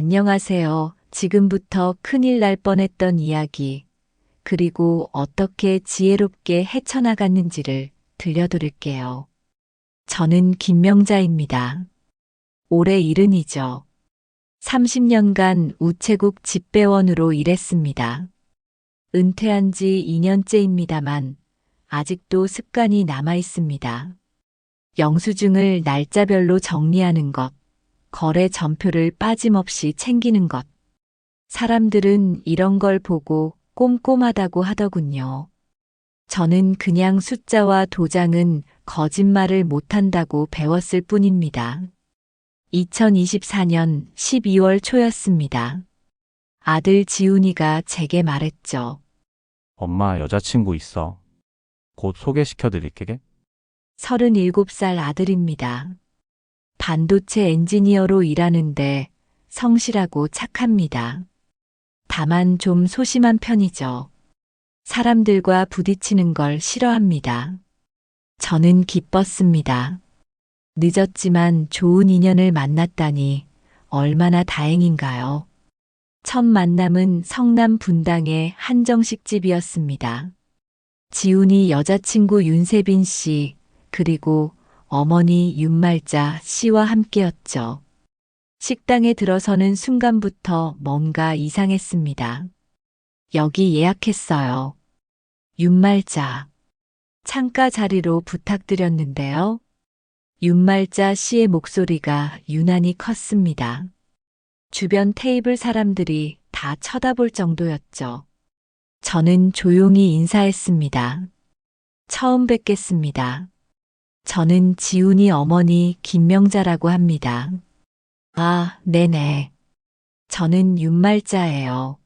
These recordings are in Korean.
안녕하세요. 지금부터 큰일 날 뻔했던 이야기, 그리고 어떻게 지혜롭게 헤쳐나갔는지를 들려드릴게요. 저는 김명자입니다. 올해 70이죠. 30년간 우체국 집배원으로 일했습니다. 은퇴한 지 2년째입니다만 아직도 습관이 남아 있습니다. 영수증을 날짜별로 정리하는 것, 거래 전표를 빠짐없이 챙기는 것. 사람들은 이런 걸 보고 꼼꼼하다고 하더군요. 저는 그냥 숫자와 도장은 거짓말을 못한다고 배웠을 뿐입니다. 2024년 12월 초였습니다. 아들 지훈이가 제게 말했죠. 엄마 여자친구 있어. 곧 소개시켜 드릴게. 37살 아들입니다. 반도체 엔지니어로 일하는데 성실하고 착합니다. 다만 좀 소심한 편이죠. 사람들과 부딪히는 걸 싫어합니다. 저는 기뻤습니다. 늦었지만 좋은 인연을 만났다니 얼마나 다행인가요? 첫 만남은 성남 분당의 한정식집이었습니다. 지훈이 여자친구 윤세빈 씨, 그리고 어머니 윤말자 씨와 함께였죠. 식당에 들어서는 순간부터 뭔가 이상했습니다. 여기 예약했어요. 윤말자. 창가 자리로 부탁드렸는데요. 윤말자 씨의 목소리가 유난히 컸습니다. 주변 테이블 사람들이 다 쳐다볼 정도였죠. 저는 조용히 인사했습니다. 처음 뵙겠습니다. 저는 지훈이 어머니 김명자라고 합니다. 아, 네네. 저는 윤말자예요.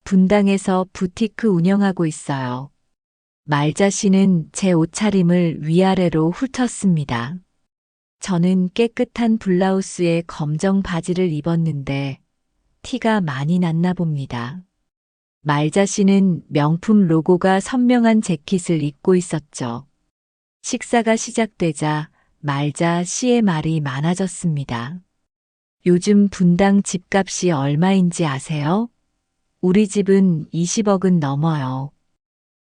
분당에서 부티크 운영하고 있어요. 말자 씨는 제 옷차림을 위아래로 훑었습니다. 저는 깨끗한 블라우스에 검정 바지를 입었는데 티가 많이 났나 봅니다. 말자 씨는 명품 로고가 선명한 재킷을 입고 있었죠. 식사가 시작되자 말자 씨의 말이 많아졌습니다. 요즘 분당 집값이 얼마인지 아세요? 우리 집은 20억은 넘어요.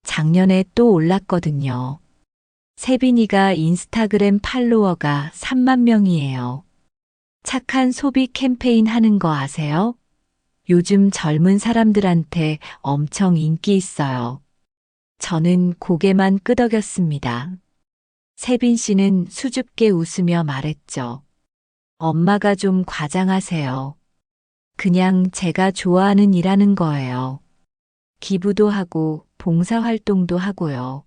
작년에 또 올랐거든요. 세빈이가 인스타그램 팔로워가 3만 명이에요. 착한 소비 캠페인 하는 거 아세요? 요즘 젊은 사람들한테 엄청 인기 있어요. 저는 고개만 끄덕였습니다. 세빈 씨는 수줍게 웃으며 말했죠. 엄마가 좀 과장하세요. 그냥 제가 좋아하는 일 하는 거예요. 기부도 하고 봉사활동도 하고요.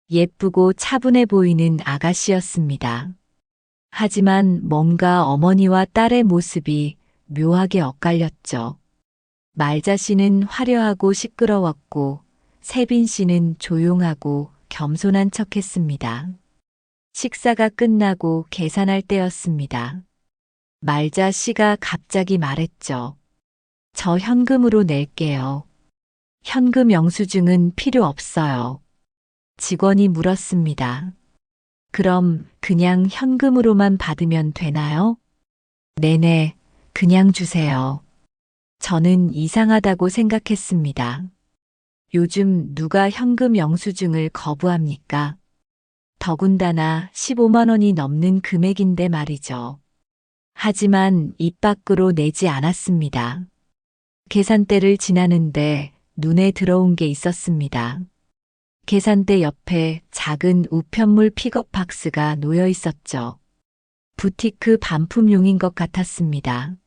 예쁘고 차분해 보이는 아가씨였습니다. 하지만 뭔가 어머니와 딸의 모습이 묘하게 엇갈렸죠. 말자 씨는 화려하고 시끄러웠고 세빈 씨는 조용하고 겸손한 척했습니다. 식사가 끝나고 계산할 때였습니다. 말자 씨가 갑자기 말했죠. 저 현금으로 낼게요. 현금 영수증은 필요 없어요. 직원이 물었습니다. 그럼 그냥 현금으로만 받으면 되나요? 네네, 그냥 주세요. 저는 이상하다고 생각했습니다. 요즘 누가 현금 영수증을 거부합니까? 더군다나 15만 원이 넘는 금액인데 말이죠. 하지만 입 밖으로 내지 않았습니다. 계산대를 지나는데 눈에 들어온 게 있었습니다. 계산대 옆에 작은 우편물 픽업 박스가 놓여 있었죠. 부티크 반품용인 것 같았습니다.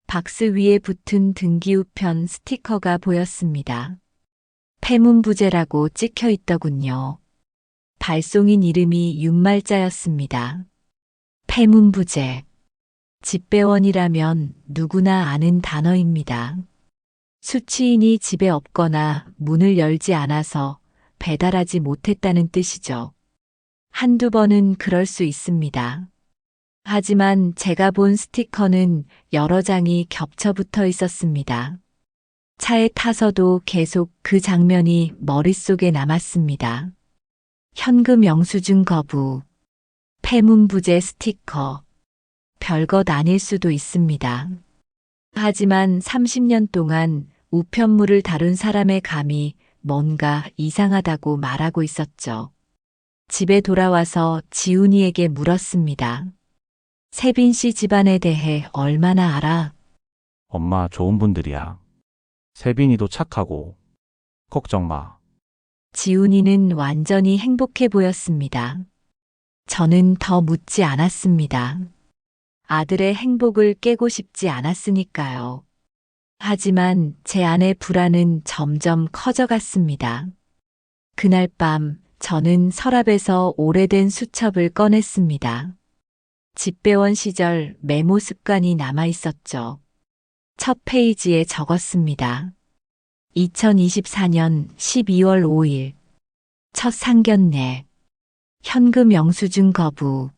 박스 위에 붙은 등기우편 스티커가 보였습니다. 폐문부제라고 찍혀 있더군요. 발송인 이름이 윤말자였습니다. 폐문부제. 집배원이라면 누구나 아는 단어입니다. 수취인이 집에 없거나 문을 열지 않아서 배달하지 못했다는 뜻이죠. 한두 번은 그럴 수 있습니다. 하지만 제가 본 스티커는 여러 장이 겹쳐 붙어 있었습니다. 차에 타서도 계속 그 장면이 머릿속에 남았습니다. 현금 영수증 거부, 폐문부제 스티커, 별것 아닐 수도 있습니다. 하지만 30년 동안 우편물을 다룬 사람의 감이 뭔가 이상하다고 말하고 있었죠. 집에 돌아와서 지훈이에게 물었습니다. 세빈 씨 집안에 대해 얼마나 알아? 엄마 좋은 분들이야. 세빈이도 착하고. 걱정 마. 지훈이는 완전히 행복해 보였습니다. 저는 더 묻지 않았습니다. 아들의 행복을 깨고 싶지 않았으니까요. 하지만 제 안의 불안은 점점 커져갔습니다. 그날 밤 저는 서랍에서 오래된 수첩을 꺼냈습니다. 집배원 시절 메모 습관이 남아 있었죠. 첫 페이지에 적었습니다. 2024년 12월 5일 첫 상견례 현금 영수증 거부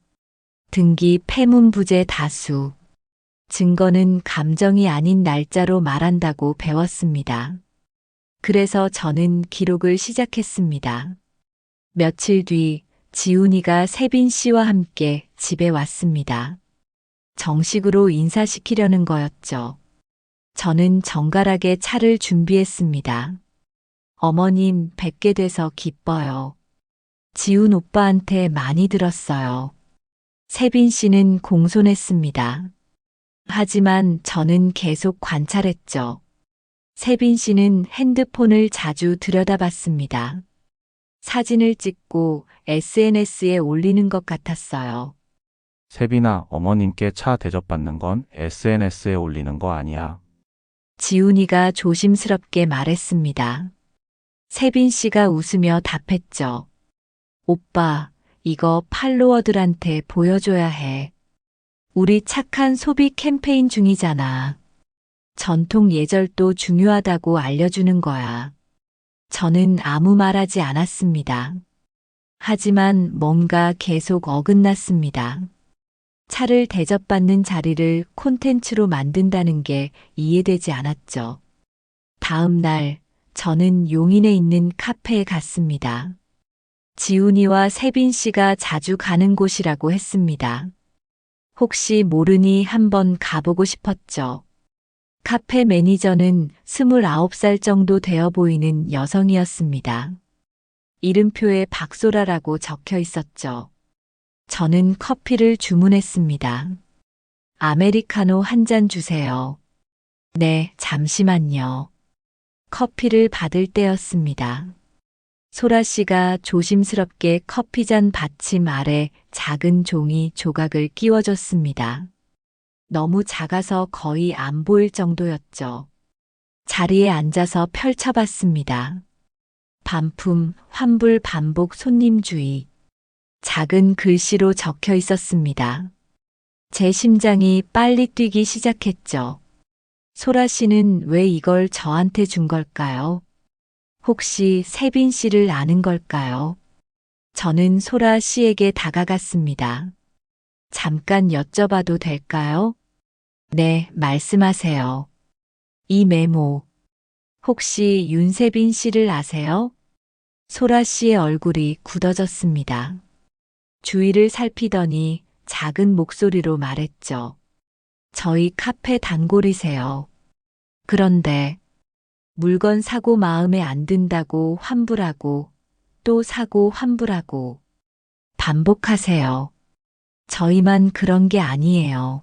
등기 폐문부재 다수 증거는 감정이 아닌 날짜로 말한다고 배웠습니다. 그래서 저는 기록을 시작했습니다. 며칠 뒤 지훈이가 세빈 씨와 함께 집에 왔습니다. 정식으로 인사시키려는 거였죠. 저는 정갈하게 차를 준비했습니다. 어머님 뵙게 돼서 기뻐요. 지훈 오빠한테 많이 들었어요. 세빈 씨는 공손했습니다. 하지만 저는 계속 관찰했죠. 세빈 씨는 핸드폰을 자주 들여다봤습니다. 사진을 찍고 SNS에 올리는 것 같았어요. 세빈아, 어머님께 차 대접받는 건 SNS에 올리는 거 아니야. 지훈이가 조심스럽게 말했습니다. 세빈 씨가 웃으며 답했죠. 오빠, 이거 팔로워들한테 보여줘야 해. 우리 착한 소비 캠페인 중이잖아. 전통 예절도 중요하다고 알려주는 거야. 저는 아무 말하지 않았습니다. 하지만 뭔가 계속 어긋났습니다. 차를 대접받는 자리를 콘텐츠로 만든다는 게 이해되지 않았죠. 다음 날 저는 용인에 있는 카페에 갔습니다. 지훈이와 세빈 씨가 자주 가는 곳이라고 했습니다. 혹시 모르니 한번 가보고 싶었죠. 카페 매니저는 29살 정도 되어 보이는 여성이었습니다. 이름표에 박소라라고 적혀 있었죠. 저는 커피를 주문했습니다. 아메리카노 한 잔 주세요. 네, 잠시만요. 커피를 받을 때였습니다. 소라 씨가 조심스럽게 커피잔 받침 아래 작은 종이 조각을 끼워줬습니다. 너무 작아서 거의 안 보일 정도였죠. 자리에 앉아서 펼쳐봤습니다. 반품, 환불 반복 손님 주의. 작은 글씨로 적혀 있었습니다. 제 심장이 빨리 뛰기 시작했죠. 소라 씨는 왜 이걸 저한테 준 걸까요? 혹시 세빈 씨를 아는 걸까요? 저는 소라 씨에게 다가갔습니다. 잠깐 여쭤봐도 될까요? 네, 말씀하세요. 이 메모, 혹시 윤세빈 씨를 아세요? 소라 씨의 얼굴이 굳어졌습니다. 주위를 살피더니 작은 목소리로 말했죠. 저희 카페 단골이세요. 그런데 물건 사고 마음에 안 든다고 환불하고 또 사고 환불하고 반복하세요. 저희만 그런 게 아니에요.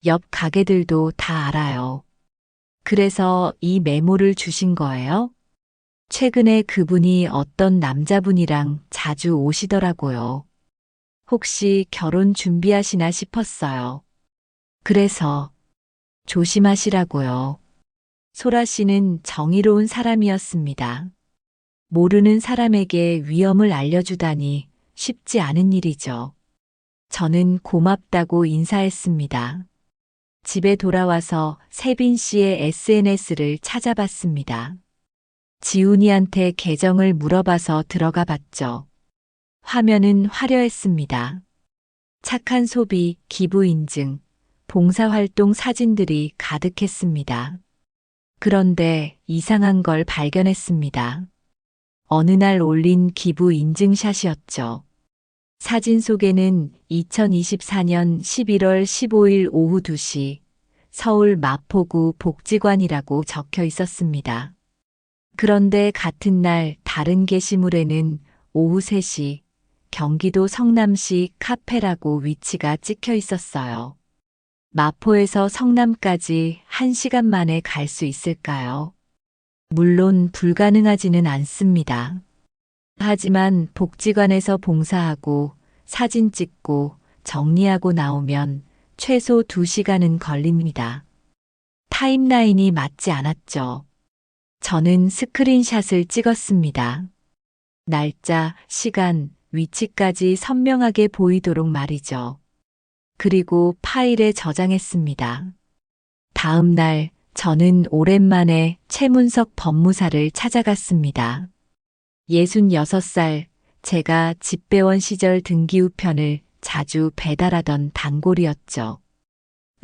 옆 가게들도 다 알아요. 그래서 이 메모를 주신 거예요? 최근에 그분이 어떤 남자분이랑 자주 오시더라고요. 혹시 결혼 준비하시나 싶었어요. 그래서 조심하시라고요. 소라 씨는 정의로운 사람이었습니다. 모르는 사람에게 위험을 알려주다니 쉽지 않은 일이죠. 저는 고맙다고 인사했습니다. 집에 돌아와서 세빈 씨의 SNS를 찾아봤습니다. 지훈이한테 계정을 물어봐서 들어가 봤죠. 화면은 화려했습니다. 착한 소비, 기부 인증, 봉사활동 사진들이 가득했습니다. 그런데 이상한 걸 발견했습니다. 어느 날 올린 기부 인증샷이었죠. 사진 속에는 2024년 11월 15일 오후 2시 서울 마포구 복지관이라고 적혀 있었습니다. 그런데 같은 날 다른 게시물에는 오후 3시 경기도 성남시 카페라고 위치가 찍혀 있었어요. 마포에서 성남까지 1시간 만에 갈 수 있을까요? 물론 불가능하지는 않습니다. 하지만 복지관에서 봉사하고 사진 찍고 정리하고 나오면 최소 2시간은 걸립니다. 타임라인이 맞지 않았죠. 저는 스크린샷을 찍었습니다. 날짜, 시간, 위치까지 선명하게 보이도록 말이죠. 그리고 파일에 저장했습니다. 다음 날 저는 오랜만에 최문석 법무사를 찾아갔습니다. 66살, 제가 집배원 시절 등기우편을 자주 배달하던 단골이었죠.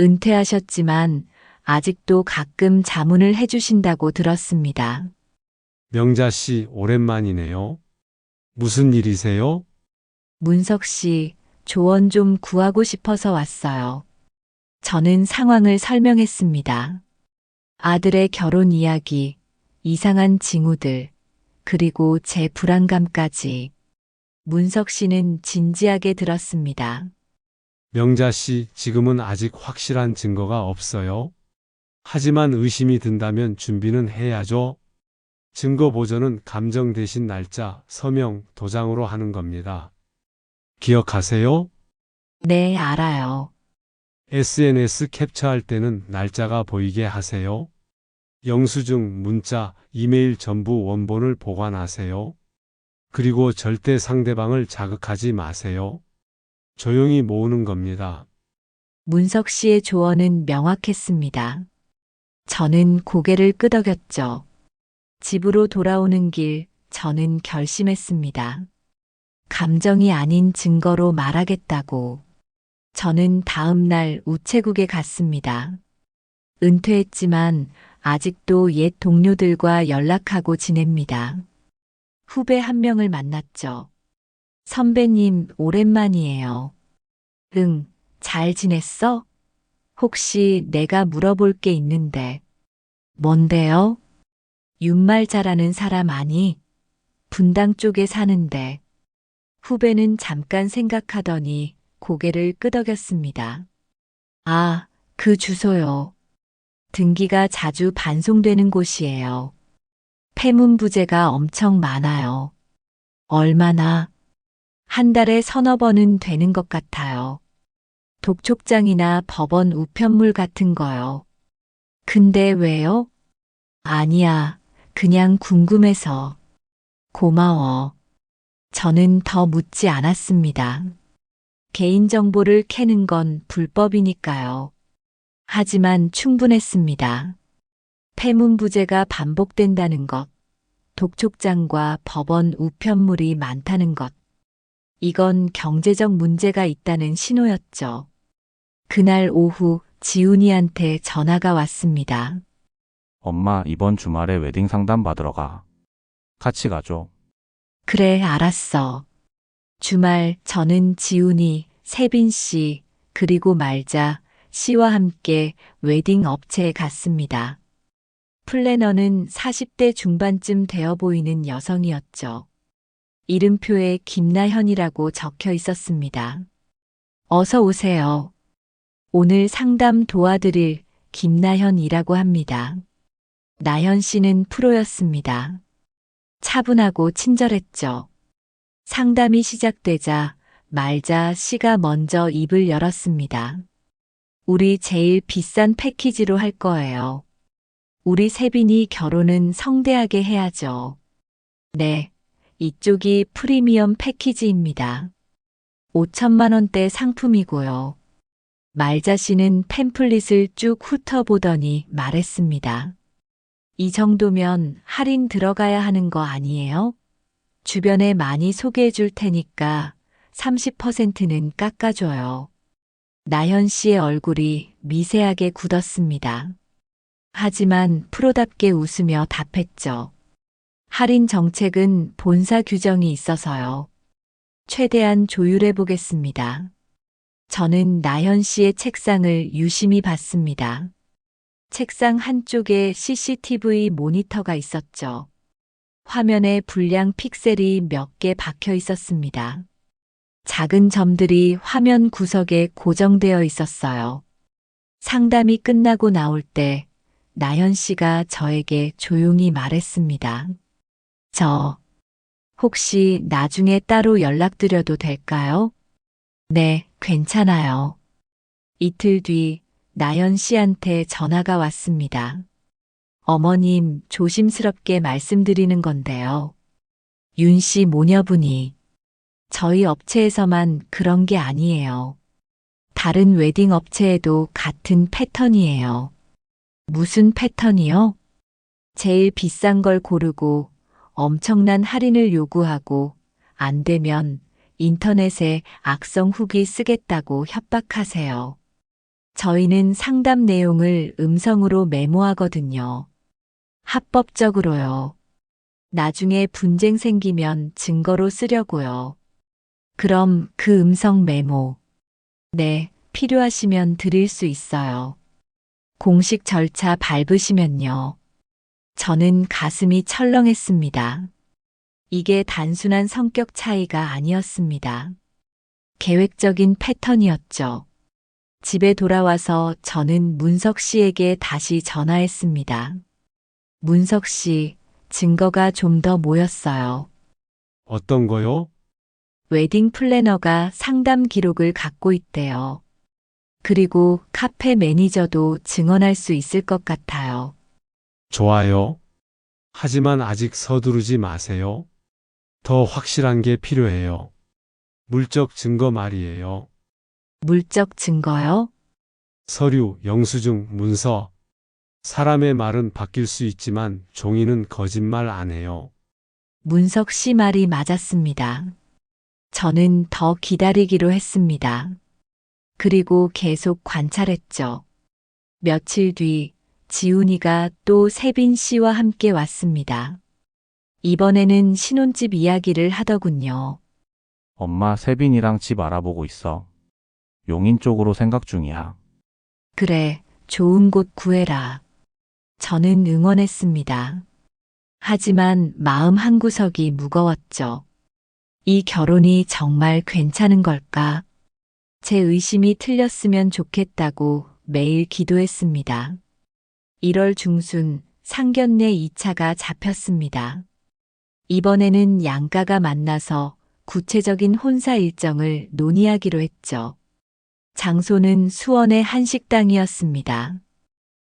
은퇴하셨지만 아직도 가끔 자문을 해주신다고 들었습니다. 명자 씨, 오랜만이네요. 무슨 일이세요? 문석 씨, 조언 좀 구하고 싶어서 왔어요. 저는 상황을 설명했습니다. 아들의 결혼 이야기, 이상한 징후들, 그리고 제 불안감까지. 문석 씨는 진지하게 들었습니다. 명자 씨, 지금은 아직 확실한 증거가 없어요. 하지만 의심이 든다면 준비는 해야죠. 증거 보존은 감정 대신 날짜, 서명, 도장으로 하는 겁니다. 기억하세요? 네, 알아요. SNS 캡처할 때는 날짜가 보이게 하세요. 영수증, 문자, 이메일 전부 원본을 보관하세요. 그리고 절대 상대방을 자극하지 마세요. 조용히 모으는 겁니다. 문석 씨의 조언은 명확했습니다. 저는 고개를 끄덕였죠. 집으로 돌아오는 길, 저는 결심했습니다. 감정이 아닌 증거로 말하겠다고. 저는 다음 날 우체국에 갔습니다. 은퇴했지만 아직도 옛 동료들과 연락하고 지냅니다. 후배 한 명을 만났죠. 선배님, 오랜만이에요. 응, 잘 지냈어? 혹시 내가 물어볼 게 있는데. 뭔데요? 윤말 잘하는 사람 아니? 분당 쪽에 사는데. 후배는 잠깐 생각하더니 고개를 끄덕였습니다. 아, 그 주소요. 등기가 자주 반송되는 곳이에요. 폐문 부재가 엄청 많아요. 얼마나? 한 달에 서너 번은 되는 것 같아요. 독촉장이나 법원 우편물 같은 거요. 근데 왜요? 아니야, 그냥 궁금해서. 고마워. 저는 더 묻지 않았습니다. 개인정보를 캐는 건 불법이니까요. 하지만 충분했습니다. 폐문 부재가 반복된다는 것, 독촉장과 법원 우편물이 많다는 것. 이건 경제적 문제가 있다는 신호였죠. 그날 오후 지훈이한테 전화가 왔습니다. 엄마, 이번 주말에 웨딩 상담 받으러 가. 같이 가죠. 그래, 알았어. 주말 저는 지훈이, 세빈 씨, 그리고 말자 씨와 함께 웨딩 업체에 갔습니다. 플래너는 40대 중반쯤 되어 보이는 여성이었죠. 이름표에 김나현이라고 적혀 있었습니다. 어서 오세요. 오늘 상담 도와드릴 김나현이라고 합니다. 나현 씨는 프로였습니다. 차분하고 친절했죠. 상담이 시작되자 말자 씨가 먼저 입을 열었습니다. 우리 제일 비싼 패키지로 할 거예요. 우리 세빈이 결혼은 성대하게 해야죠. 네, 이쪽이 프리미엄 패키지입니다. 5천만 원대 상품이고요. 말자 씨는 팸플릿을 쭉 훑어보더니 말했습니다. 이 정도면 할인 들어가야 하는 거 아니에요? 주변에 많이 소개해 줄 테니까 30%는 깎아줘요. 나현 씨의 얼굴이 미세하게 굳었습니다. 하지만 프로답게 웃으며 답했죠. 할인 정책은 본사 규정이 있어서요. 최대한 조율해 보겠습니다. 저는 나현 씨의 책상을 유심히 봤습니다. 책상 한쪽에 CCTV 모니터가 있었죠. 화면에 불량 픽셀이 몇 개 박혀 있었습니다. 작은 점들이 화면 구석에 고정되어 있었어요. 상담이 끝나고 나올 때 나연 씨가 저에게 조용히 말했습니다. 혹시 나중에 따로 연락드려도 될까요? 네, 괜찮아요. 이틀 뒤 나연 씨한테 전화가 왔습니다. 어머님, 조심스럽게 말씀드리는 건데요. 윤 씨 모녀분이 저희 업체에서만 그런 게 아니에요. 다른 웨딩 업체에도 같은 패턴이에요. 무슨 패턴이요? 제일 비싼 걸 고르고 엄청난 할인을 요구하고 안 되면 인터넷에 악성 후기 쓰겠다고 협박하세요. 저희는 상담 내용을 음성으로 메모하거든요. 합법적으로요. 나중에 분쟁 생기면 증거로 쓰려고요. 그럼 그 음성 메모. 네, 필요하시면 드릴 수 있어요. 공식 절차 밟으시면요. 저는 가슴이 철렁했습니다. 이게 단순한 성격 차이가 아니었습니다. 계획적인 패턴이었죠. 집에 돌아와서 저는 문석 씨에게 다시 전화했습니다. 문석 씨, 증거가 좀 더 모였어요. 어떤 거요? 웨딩 플래너가 상담 기록을 갖고 있대요. 그리고 카페 매니저도 증언할 수 있을 것 같아요. 좋아요. 하지만 아직 서두르지 마세요. 더 확실한 게 필요해요. 물적 증거 말이에요. 물적 증거요? 서류, 영수증, 문서. 사람의 말은 바뀔 수 있지만 종이는 거짓말 안 해요. 문석 씨 말이 맞았습니다. 저는 더 기다리기로 했습니다. 그리고 계속 관찰했죠. 며칠 뒤 지훈이가 또 세빈 씨와 함께 왔습니다. 이번에는 신혼집 이야기를 하더군요. 엄마 세빈이랑 집 알아보고 있어. 용인 쪽으로 생각 중이야. 그래, 좋은 곳 구해라. 저는 응원했습니다. 하지만 마음 한구석이 무거웠죠. 이 결혼이 정말 괜찮은 걸까? 제 의심이 틀렸으면 좋겠다고 매일 기도했습니다. 1월 중순 상견례 2차가 잡혔습니다. 이번에는 양가가 만나서 구체적인 혼사 일정을 논의하기로 했죠. 장소는 수원의 한식당이었습니다.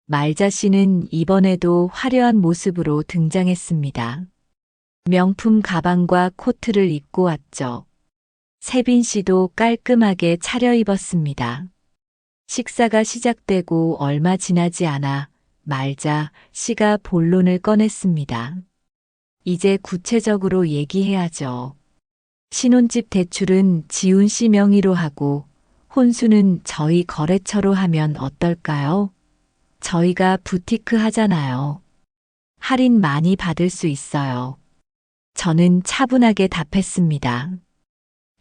말자 씨는 이번에도 화려한 모습으로 등장했습니다. 명품 가방과 코트를 입고 왔죠. 세빈 씨도 깔끔하게 차려입었습니다. 식사가 시작되고 얼마 지나지 않아 말자 씨가 본론을 꺼냈습니다. 이제 구체적으로 얘기해야죠. 신혼집 대출은 지훈 씨 명의로 하고 혼수는 저희 거래처로 하면 어떨까요? 저희가 부티크 하잖아요. 할인 많이 받을 수 있어요. 저는 차분하게 답했습니다.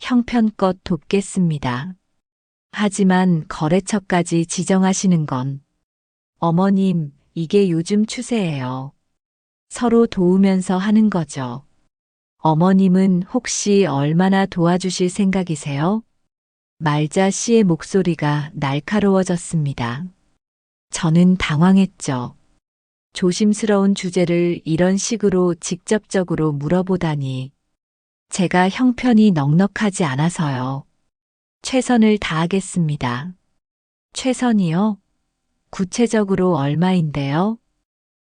형편껏 돕겠습니다. 하지만 거래처까지 지정하시는 건 어머님, 이게 요즘 추세예요. 서로 도우면서 하는 거죠. 어머님은 혹시 얼마나 도와주실 생각이세요? 말자 씨의 목소리가 날카로워졌습니다. 저는 당황했죠. 조심스러운 주제를 이런 식으로 직접적으로 물어보다니. 제가 형편이 넉넉하지 않아서요. 최선을 다하겠습니다. 최선이요? 구체적으로 얼마인데요?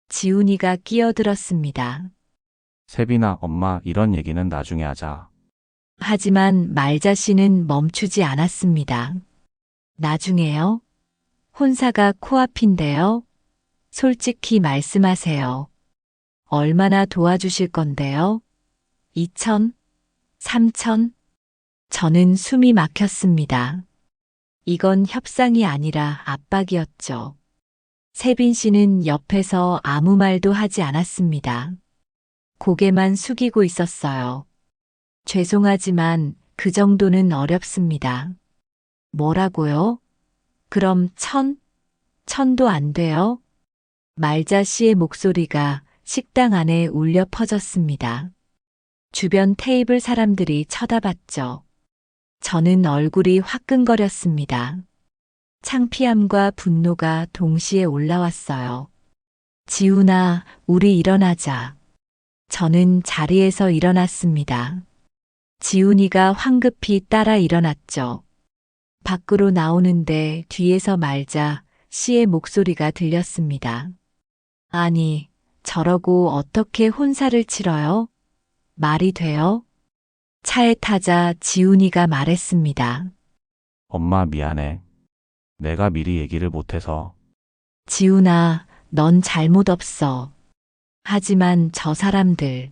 지훈이가 끼어들었습니다. 세빈아, 엄마 이런 얘기는 나중에 하자. 하지만 말자 씨는 멈추지 않았습니다. 나중에요? 혼사가 코앞인데요? 솔직히 말씀하세요. 얼마나 도와주실 건데요? 2천? 3천? 저는 숨이 막혔습니다. 이건 협상이 아니라 압박이었죠. 세빈 씨는 옆에서 아무 말도 하지 않았습니다. 고개만 숙이고 있었어요. 죄송하지만 그 정도는 어렵습니다. 뭐라고요? 그럼 천도 안 돼요? 말자 씨의 목소리가 식당 안에 울려 퍼졌습니다. 주변 테이블 사람들이 쳐다봤죠. 저는 얼굴이 화끈거렸습니다. 창피함과 분노가 동시에 올라왔어요. 지훈아, 우리 일어나자. 저는 자리에서 일어났습니다. 지훈이가 황급히 따라 일어났죠. 밖으로 나오는데 뒤에서 말자 씨의 목소리가 들렸습니다. 아니, 저러고 어떻게 혼사를 치러요? 말이 돼요? 차에 타자 지훈이가 말했습니다. 엄마 미안해. 내가 미리 얘기를 못해서. 지훈아, 넌 잘못 없어. 하지만 저 사람들,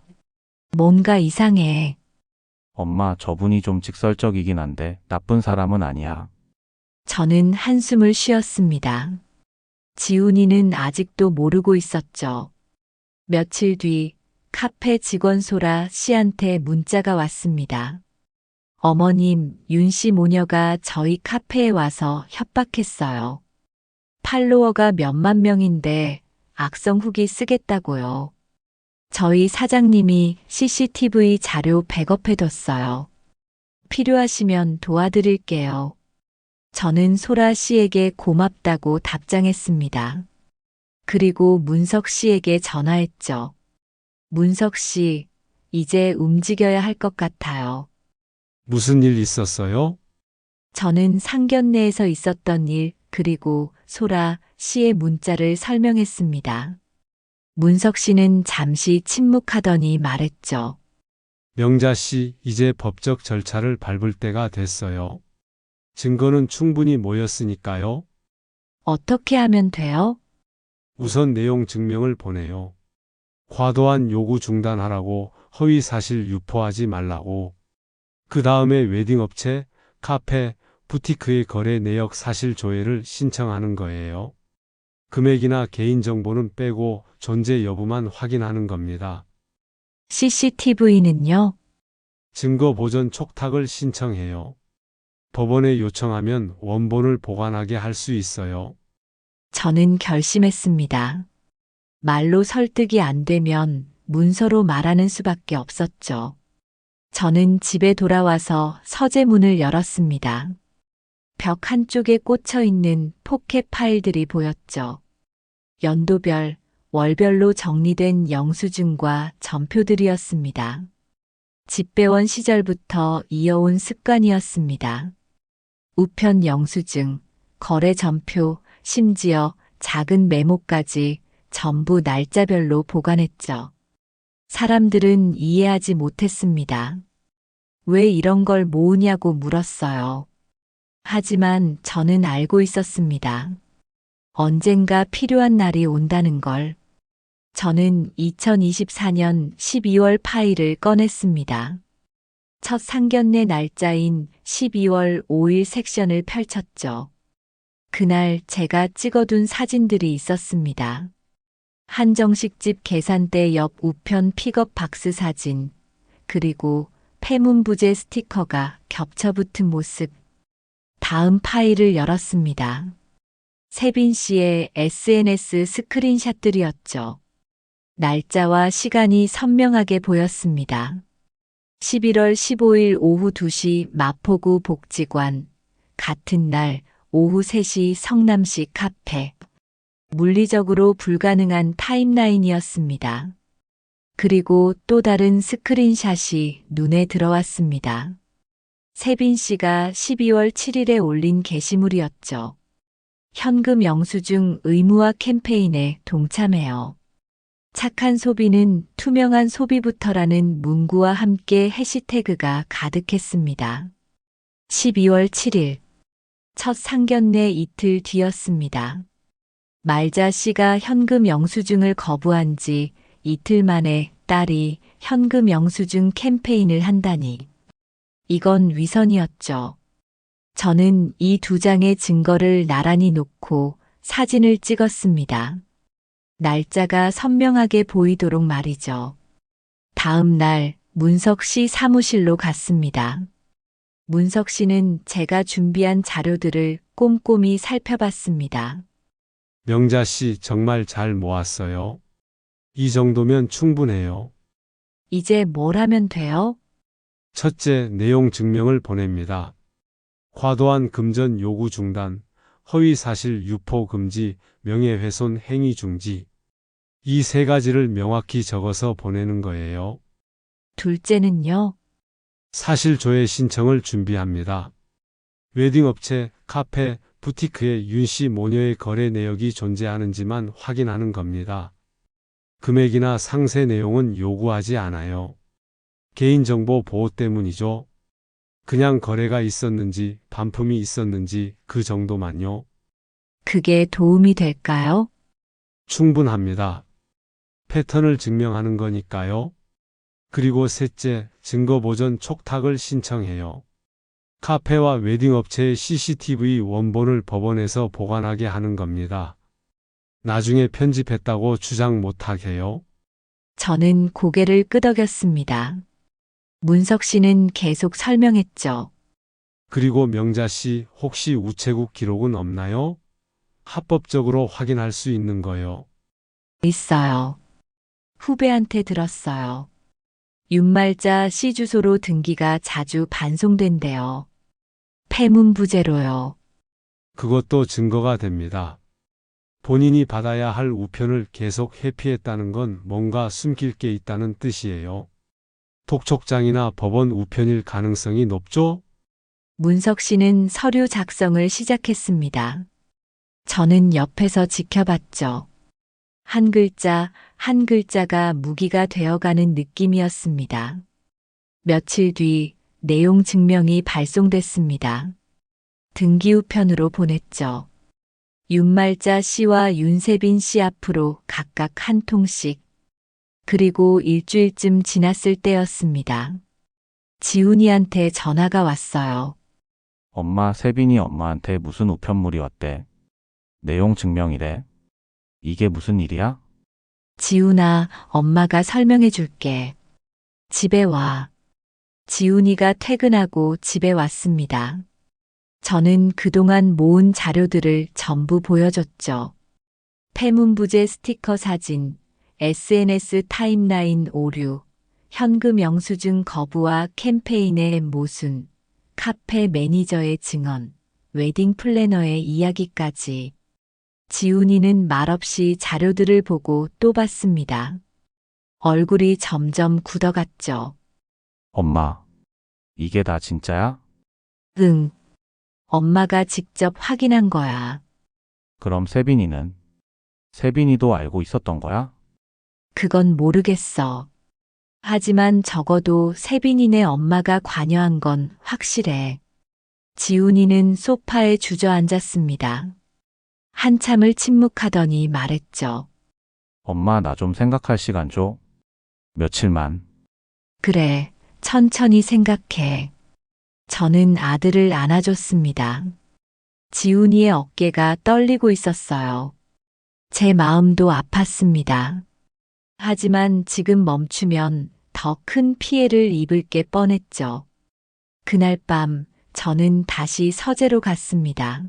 뭔가 이상해. 엄마 저분이 좀 직설적이긴 한데 나쁜 사람은 아니야. 저는 한숨을 쉬었습니다. 지훈이는 아직도 모르고 있었죠. 며칠 뒤 카페 직원 소라 씨한테 문자가 왔습니다. 어머님, 윤 씨 모녀가 저희 카페에 와서 협박했어요. 팔로워가 몇만 명인데 악성 후기 쓰겠다고요. 저희 사장님이 CCTV 자료 백업해뒀어요. 필요하시면 도와드릴게요. 저는 소라 씨에게 고맙다고 답장했습니다. 그리고 문석 씨에게 전화했죠. 문석 씨, 이제 움직여야 할 것 같아요. 무슨 일 있었어요? 저는 상견례에서 있었던 일, 그리고 소라 씨의 문자를 설명했습니다. 문석 씨는 잠시 침묵하더니 말했죠. 명자 씨, 이제 법적 절차를 밟을 때가 됐어요. 증거는 충분히 모였으니까요. 어떻게 하면 돼요? 우선 내용 증명을 보내요. 과도한 요구 중단하라고, 허위 사실 유포하지 말라고. 그 다음에 웨딩업체, 카페, 부티크의 거래 내역 사실 조회를 신청하는 거예요. 금액이나 개인정보는 빼고 존재 여부만 확인하는 겁니다. CCTV는요? 증거 보존 촉탁을 신청해요. 법원에 요청하면 원본을 보관하게 할 수 있어요. 저는 결심했습니다. 말로 설득이 안 되면 문서로 말하는 수밖에 없었죠. 저는 집에 돌아와서 서재문을 열었습니다. 벽 한쪽에 꽂혀 있는 포켓 파일들이 보였죠. 연도별, 월별로 정리된 영수증과 전표들이었습니다. 집배원 시절부터 이어온 습관이었습니다. 우편 영수증, 거래 전표, 심지어 작은 메모까지 전부 날짜별로 보관했죠. 사람들은 이해하지 못했습니다. 왜 이런 걸 모으냐고 물었어요. 하지만 저는 알고 있었습니다. 언젠가 필요한 날이 온다는 걸. 저는 2024년 12월 파일을 꺼냈습니다. 첫 상견례 날짜인 12월 5일 섹션을 펼쳤죠. 그날 제가 찍어둔 사진들이 있었습니다. 한정식집 계산대 옆 우편 픽업 박스 사진, 그리고 폐문부제 스티커가 겹쳐붙은 모습. 다음 파일을 열었습니다. 세빈 씨의 SNS 스크린샷들이었죠. 날짜와 시간이 선명하게 보였습니다. 11월 15일 오후 2시 마포구 복지관, 같은 날 오후 3시 성남시 카페. 물리적으로 불가능한 타임라인이었습니다. 그리고 또 다른 스크린샷이 눈에 들어왔습니다. 세빈 씨가 12월 7일에 올린 게시물이었죠. 현금 영수증 의무화 캠페인에 동참해요. 착한 소비는 투명한 소비부터라는 문구와 함께 해시태그가 가득했습니다. 12월 7일, 첫 상견례 이틀 뒤였습니다. 말자 씨가 현금 영수증을 거부한 지 이틀 만에 딸이 현금 영수증 캠페인을 한다니. 이건 위선이었죠. 저는 이 두 장의 증거를 나란히 놓고 사진을 찍었습니다. 날짜가 선명하게 보이도록 말이죠. 다음 날 문석 씨 사무실로 갔습니다. 문석 씨는 제가 준비한 자료들을 꼼꼼히 살펴봤습니다. 명자 씨 정말 잘 모았어요. 이 정도면 충분해요. 이제 뭘 하면 돼요? 첫째, 내용 증명을 보냅니다. 과도한 금전 요구 중단, 허위 사실 유포 금지, 명예훼손 행위 중지. 이 세 가지를 명확히 적어서 보내는 거예요. 둘째는요? 사실 조회 신청을 준비합니다. 웨딩업체, 카페, 부티크에 윤 씨 모녀의 거래 내역이 존재하는지만 확인하는 겁니다. 금액이나 상세 내용은 요구하지 않아요. 개인정보 보호 때문이죠. 그냥 거래가 있었는지, 반품이 있었는지 그 정도만요. 그게 도움이 될까요? 충분합니다. 패턴을 증명하는 거니까요. 그리고 셋째, 증거 보전 촉탁을 신청해요. 카페와 웨딩업체의 CCTV 원본을 법원에서 보관하게 하는 겁니다. 나중에 편집했다고 주장 못하게 해요. 저는 고개를 끄덕였습니다. 문석 씨는 계속 설명했죠. 그리고 명자 씨 혹시 우체국 기록은 없나요? 합법적으로 확인할 수 있는 거요. 있어요. 후배한테 들었어요. 윤말자 C 주소로 등기가 자주 반송된대요. 폐문부제로요. 그것도 증거가 됩니다. 본인이 받아야 할 우편을 계속 회피했다는 건 뭔가 숨길 게 있다는 뜻이에요. 독촉장이나 법원 우편일 가능성이 높죠? 문석 씨는 서류 작성을 시작했습니다. 저는 옆에서 지켜봤죠. 한 글자, 한 글자가 무기가 되어가는 느낌이었습니다. 며칠 뒤 내용 증명이 발송됐습니다. 등기우편으로 보냈죠. 윤말자 씨와 윤세빈 씨 앞으로 각각 한 통씩. 그리고 일주일쯤 지났을 때였습니다. 지훈이한테 전화가 왔어요. 엄마, 세빈이 엄마한테 무슨 우편물이 왔대. 내용 증명이래. 이게 무슨 일이야? 지훈아, 엄마가 설명해 줄게. 집에 와. 지훈이가 퇴근하고 집에 왔습니다. 저는 그동안 모은 자료들을 전부 보여줬죠. 폐문부제 스티커 사진, SNS 타임라인 오류, 현금 영수증 거부와 캠페인의 모순, 카페 매니저의 증언, 웨딩 플래너의 이야기까지. 지훈이는 말없이 자료들을 보고 또 봤습니다. 얼굴이 점점 굳어갔죠. 엄마, 이게 다 진짜야? 응. 엄마가 직접 확인한 거야. 그럼 세빈이는? 세빈이도 알고 있었던 거야? 그건 모르겠어. 하지만 적어도 세빈이네 엄마가 관여한 건 확실해. 지훈이는 소파에 주저앉았습니다. 한참을 침묵하더니 말했죠. 엄마, 나 좀 생각할 시간 줘. 며칠만. 그래, 천천히 생각해. 저는 아들을 안아줬습니다. 지훈이의 어깨가 떨리고 있었어요. 제 마음도 아팠습니다. 하지만 지금 멈추면 더 큰 피해를 입을 게 뻔했죠. 그날 밤 저는 다시 서재로 갔습니다.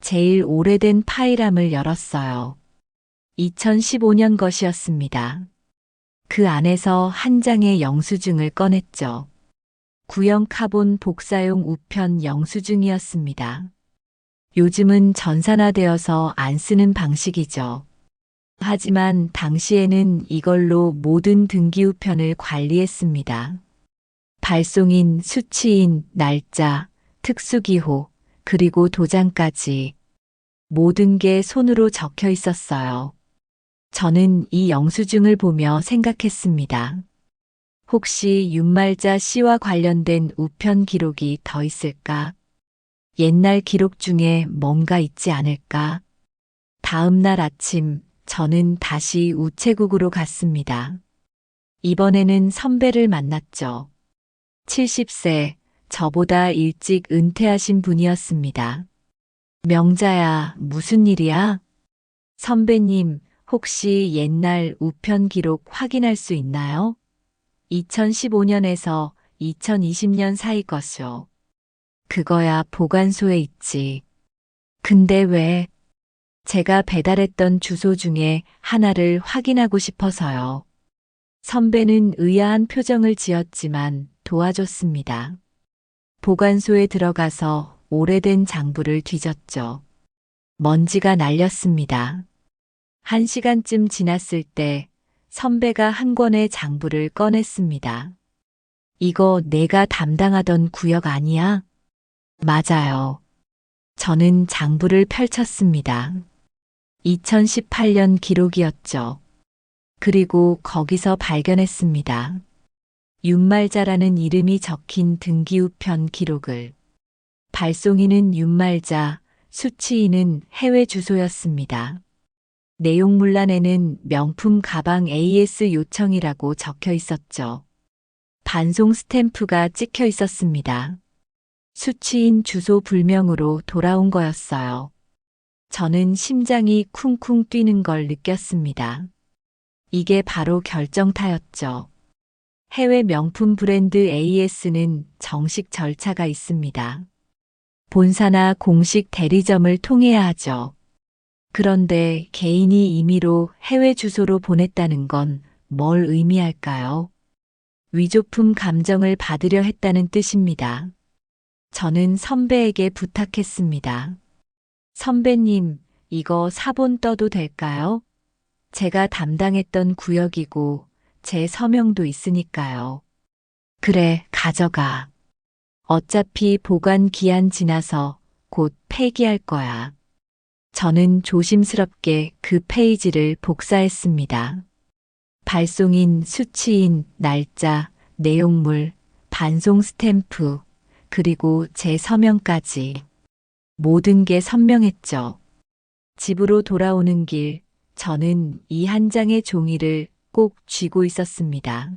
제일 오래된 파일함을 열었어요. 2015년 것이었습니다. 그 안에서 한 장의 영수증을 꺼냈죠. 구형 카본 복사용 우편 영수증이었습니다. 요즘은 전산화되어서 안 쓰는 방식이죠. 하지만 당시에는 이걸로 모든 등기 우편을 관리했습니다. 발송인, 수취인, 날짜, 특수기호, 그리고 도장까지 모든 게 손으로 적혀 있었어요. 저는 이 영수증을 보며 생각했습니다. 혹시 윤말자 씨와 관련된 우편 기록이 더 있을까? 옛날 기록 중에 뭔가 있지 않을까? 다음 날 아침 저는 다시 우체국으로 갔습니다. 이번에는 선배를 만났죠. 70세, 저보다 일찍 은퇴하신 분이었습니다. 명자야, 무슨 일이야? 선배님, 혹시 옛날 우편 기록 확인할 수 있나요? 2015년에서 2020년 사이 것이요. 그거야 보관소에 있지. 근데 왜? 제가 배달했던 주소 중에 하나를 확인하고 싶어서요. 선배는 의아한 표정을 지었지만 도와줬습니다. 보관소에 들어가서 오래된 장부를 뒤졌죠. 먼지가 날렸습니다. 1시간쯤 지났을 때 선배가 한 권의 장부를 꺼냈습니다. 이거 내가 담당하던 구역 아니야? 맞아요. 저는 장부를 펼쳤습니다. 2018년 기록이었죠. 그리고 거기서 발견했습니다. 윤말자라는 이름이 적힌 등기우편 기록을. 발송인은 윤말자, 수취인은 해외 주소였습니다. 내용문란에는 명품 가방 AS 요청이라고 적혀 있었죠. 반송 스탬프가 찍혀 있었습니다. 수취인 주소 불명으로 돌아온 거였어요. 저는 심장이 쿵쿵 뛰는 걸 느꼈습니다. 이게 바로 결정타였죠. 해외 명품 브랜드 AS는 정식 절차가 있습니다. 본사나 공식 대리점을 통해야 하죠. 그런데 개인이 임의로 해외 주소로 보냈다는 건 뭘 의미할까요? 위조품 감정을 받으려 했다는 뜻입니다. 저는 선배에게 부탁했습니다. 선배님, 이거 사본 떠도 될까요? 제가 담당했던 구역이고 제 서명도 있으니까요. 그래, 가져가. 어차피 보관 기한 지나서 곧 폐기할 거야. 저는 조심스럽게 그 페이지를 복사했습니다. 발송인, 수취인, 날짜, 내용물, 반송 스탬프, 그리고 제 서명까지. 모든 게 선명했죠. 집으로 돌아오는 길, 저는 이 한 장의 종이를 꼭 쥐고 있었습니다.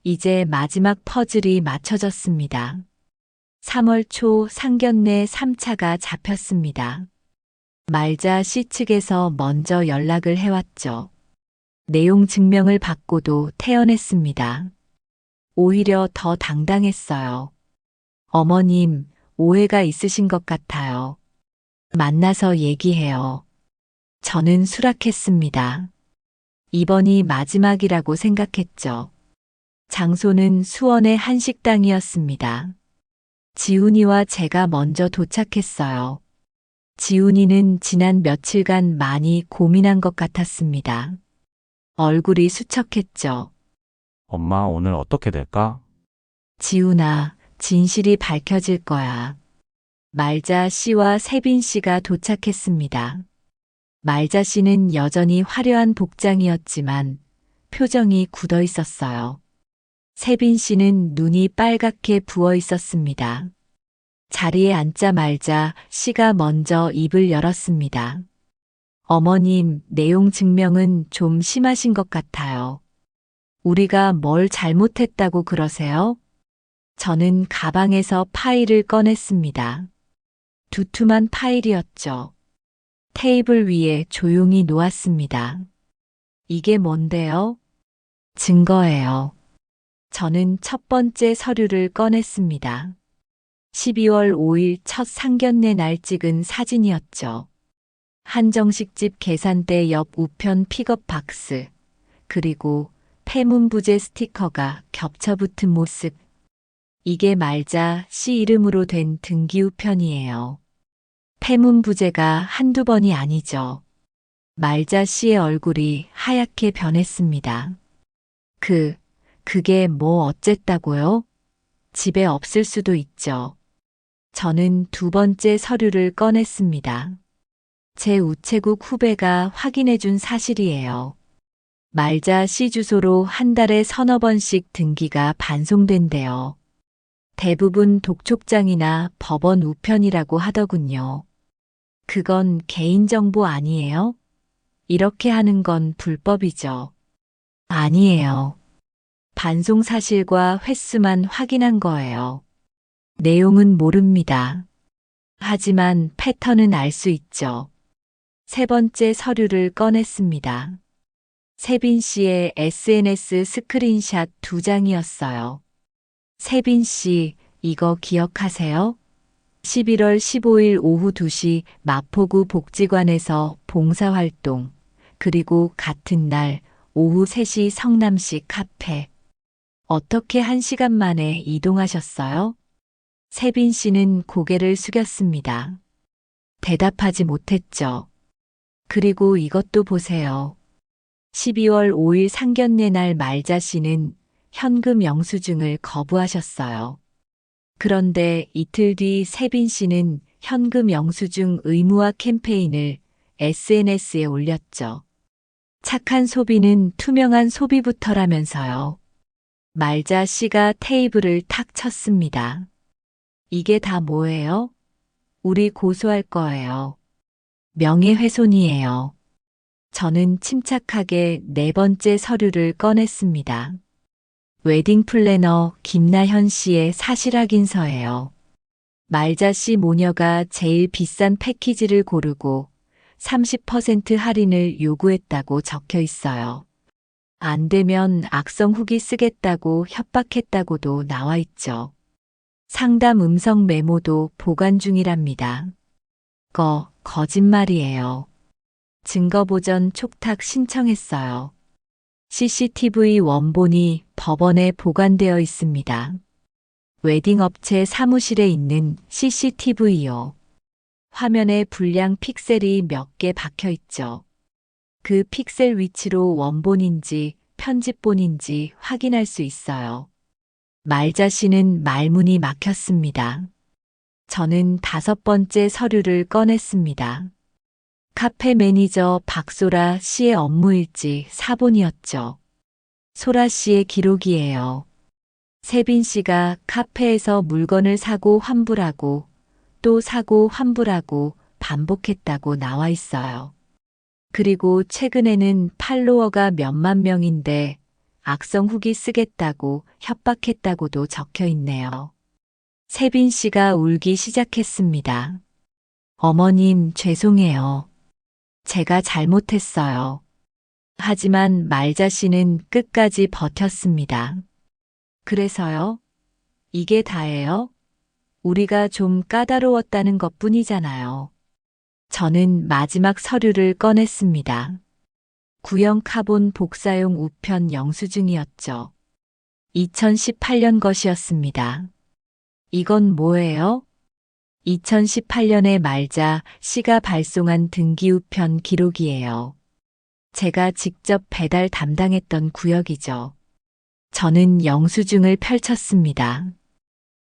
이제 마지막 퍼즐이 맞춰졌습니다. 3월 초 상견례 3차가 잡혔습니다. 말자 씨 측에서 먼저 연락을 해왔죠. 내용 증명을 받고도 태연했습니다. 오히려 더 당당했어요. 어머님, 오해가 있으신 것 같아요. 만나서 얘기해요. 저는 수락했습니다. 이번이 마지막이라고 생각했죠. 장소는 수원의 한 식당이었습니다. 지훈이와 제가 먼저 도착했어요. 지훈이는 지난 며칠간 많이 고민한 것 같았습니다. 얼굴이 수척했죠. 엄마 오늘 어떻게 될까? 지훈아, 진실이 밝혀질 거야. 말자 씨와 세빈 씨가 도착했습니다. 말자 씨는 여전히 화려한 복장이었지만 표정이 굳어 있었어요. 세빈 씨는 눈이 빨갛게 부어 있었습니다. 자리에 앉자마자 씨가 먼저 입을 열었습니다. 어머님, 내용 증명은 좀 심하신 것 같아요. 우리가 뭘 잘못했다고 그러세요? 저는 가방에서 파일을 꺼냈습니다. 두툼한 파일이었죠. 테이블 위에 조용히 놓았습니다. 이게 뭔데요? 증거예요. 저는 첫 번째 서류를 꺼냈습니다. 12월 5일 첫 상견례 날 찍은 사진이었죠. 한정식집 계산대 옆 우편 픽업 박스, 그리고 폐문부제 스티커가 겹쳐붙은 모습. 이게 말자 씨 이름으로 된 등기우편이에요. 폐문부제가 한두 번이 아니죠. 말자 씨의 얼굴이 하얗게 변했습니다. 그게 뭐 어쨌다고요? 집에 없을 수도 있죠. 저는 두 번째 서류를 꺼냈습니다. 제 우체국 후배가 확인해준 사실이에요. 말자 씨 주소로 한 달에 서너 번씩 등기가 반송된대요. 대부분 독촉장이나 법원 우편이라고 하더군요. 그건 개인정보 아니에요? 이렇게 하는 건 불법이죠. 아니에요. 반송 사실과 횟수만 확인한 거예요. 내용은 모릅니다. 하지만 패턴은 알 수 있죠. 세 번째 서류를 꺼냈습니다. 세빈 씨의 SNS 스크린샷 2장이었어요. 세빈 씨, 이거 기억하세요? 11월 15일 오후 2시 마포구 복지관에서 봉사활동, 그리고 같은 날 오후 3시 성남시 카페. 어떻게 1시간 만에 이동하셨어요? 세빈 씨는 고개를 숙였습니다. 대답하지 못했죠. 그리고 이것도 보세요. 12월 5일 상견례 날 말자 씨는 현금 영수증을 거부하셨어요. 그런데 이틀 뒤 세빈 씨는 현금 영수증 의무화 캠페인을 SNS에 올렸죠. 착한 소비는 투명한 소비부터라면서요. 말자 씨가 테이블을 탁 쳤습니다. 이게 다 뭐예요? 우리 고소할 거예요. 명예훼손이에요. 저는 침착하게 4번째 서류를 꺼냈습니다. 웨딩 플래너 김나현 씨의 사실 확인서예요. 말자 씨 모녀가 제일 비싼 패키지를 고르고 30% 할인을 요구했다고 적혀 있어요. 안 되면 악성 후기 쓰겠다고 협박했다고도 나와 있죠. 상담 음성 메모도 보관 중이랍니다. 거짓말이에요. 증거보전 촉탁 신청했어요. CCTV 원본이 법원에 보관되어 있습니다. 웨딩업체 사무실에 있는 CCTV요. 화면에 불량 픽셀이 몇 개 박혀 있죠. 그 픽셀 위치로 원본인지 편집본인지 확인할 수 있어요. 말자 씨는 말문이 막혔습니다. 저는 5번째 서류를 꺼냈습니다. 카페 매니저 박소라 씨의 업무일지 사본이었죠. 소라 씨의 기록이에요. 세빈 씨가 카페에서 물건을 사고 환불하고 또 사고 환불하고 반복했다고 나와 있어요. 그리고 최근에는 팔로워가 몇만 명인데 악성 후기 쓰겠다고 협박했다고도 적혀 있네요. 세빈 씨가 울기 시작했습니다. 어머님, 죄송해요. 제가 잘못했어요. 하지만 말자 씨는 끝까지 버텼습니다. 그래서요? 이게 다예요? 우리가 좀 까다로웠다는 것뿐이잖아요. 저는 마지막 서류를 꺼냈습니다. 구형 카본 복사용 우편 영수증이었죠. 2018년 것이었습니다. 이건 뭐예요? 2018년에 말자 씨가 발송한 등기우편 기록이에요. 제가 직접 배달 담당했던 구역이죠. 저는 영수증을 펼쳤습니다.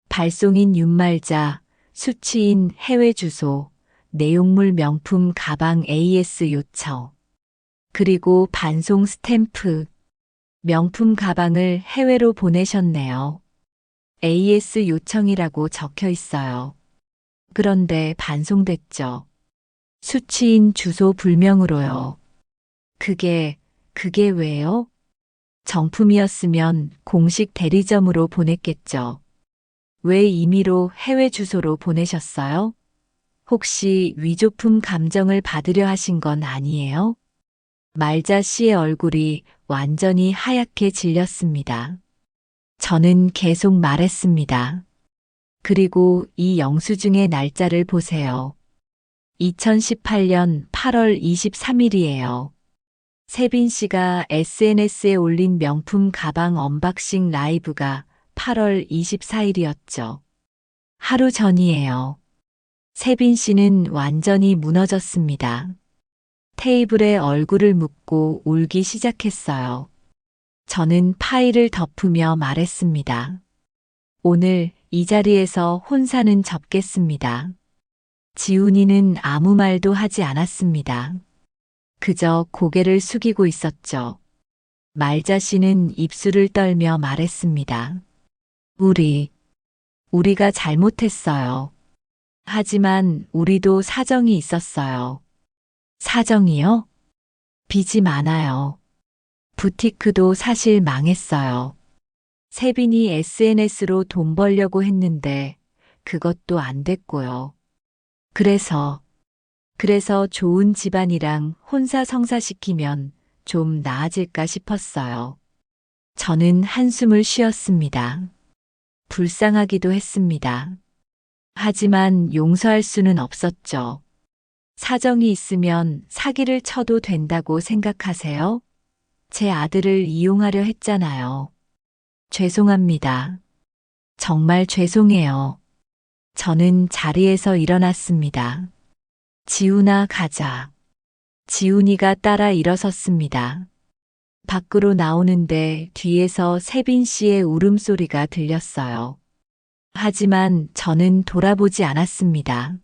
발송인 윤말자, 수취인 해외 주소, 내용물 명품 가방 AS 요청, 그리고 반송 스탬프, 명품 가방을 해외로 보내셨네요. AS 요청이라고 적혀 있어요. 그런데 반송됐죠. 수취인 주소 불명으로요. 그게 왜요? 정품이었으면 공식 대리점으로 보냈겠죠. 왜 임의로 해외 주소로 보내셨어요? 혹시 위조품 감정을 받으려 하신 건 아니에요? 말자 씨의 얼굴이 완전히 하얗게 질렸습니다. 저는 계속 말했습니다. 그리고 이 영수증의 날짜를 보세요. 2018년 8월 23일이에요. 세빈 씨가 SNS에 올린 명품 가방 언박싱 라이브가 8월 24일이었죠. 하루 전이에요. 세빈 씨는 완전히 무너졌습니다. 테이블에 얼굴을 묻고 울기 시작했어요. 저는 파일을 덮으며 말했습니다. 오늘 이 자리에서 혼사는 접겠습니다. 지훈이는 아무 말도 하지 않았습니다. 그저 고개를 숙이고 있었죠. 말자 씨는 입술을 떨며 말했습니다. 우리가 잘못했어요. 하지만 우리도 사정이 있었어요. 사정이요? 빚이 많아요. 부티크도 사실 망했어요. 세빈이 SNS로 돈 벌려고 했는데 그것도 안 됐고요. 그래서 좋은 집안이랑 혼사 성사시키면 좀 나아질까 싶었어요. 저는 한숨을 쉬었습니다. 불쌍하기도 했습니다. 하지만 용서할 수는 없었죠. 사정이 있으면 사기를 쳐도 된다고 생각하세요? 제 아들을 이용하려 했잖아요. 죄송합니다. 정말 죄송해요. 저는 자리에서 일어났습니다. 지훈아, 가자. 지훈이가 따라 일어섰습니다. 밖으로 나오는데 뒤에서 세빈 씨의 울음소리가 들렸어요. 하지만 저는 돌아보지 않았습니다.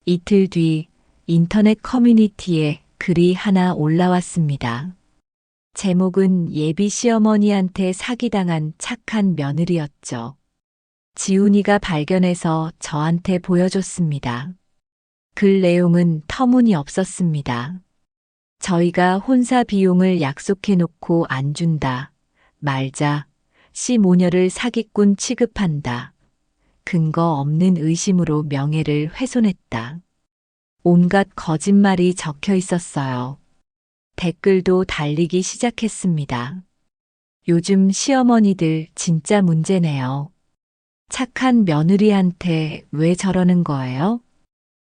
이틀 뒤 인터넷 커뮤니티에 글이 하나 올라왔습니다. 제목은 예비 시어머니한테 사기당한 착한 며느리였죠. 지훈이가 발견해서 저한테 보여줬습니다. 글 내용은 터무니없었습니다. 저희가 혼사 비용을 약속해놓고 안 준다. 말자. 씨 모녀를 사기꾼 취급한다. 근거 없는 의심으로 명예를 훼손했다. 온갖 거짓말이 적혀 있었어요. 댓글도 달리기 시작했습니다. 요즘 시어머니들 진짜 문제네요. 착한 며느리한테 왜 저러는 거예요?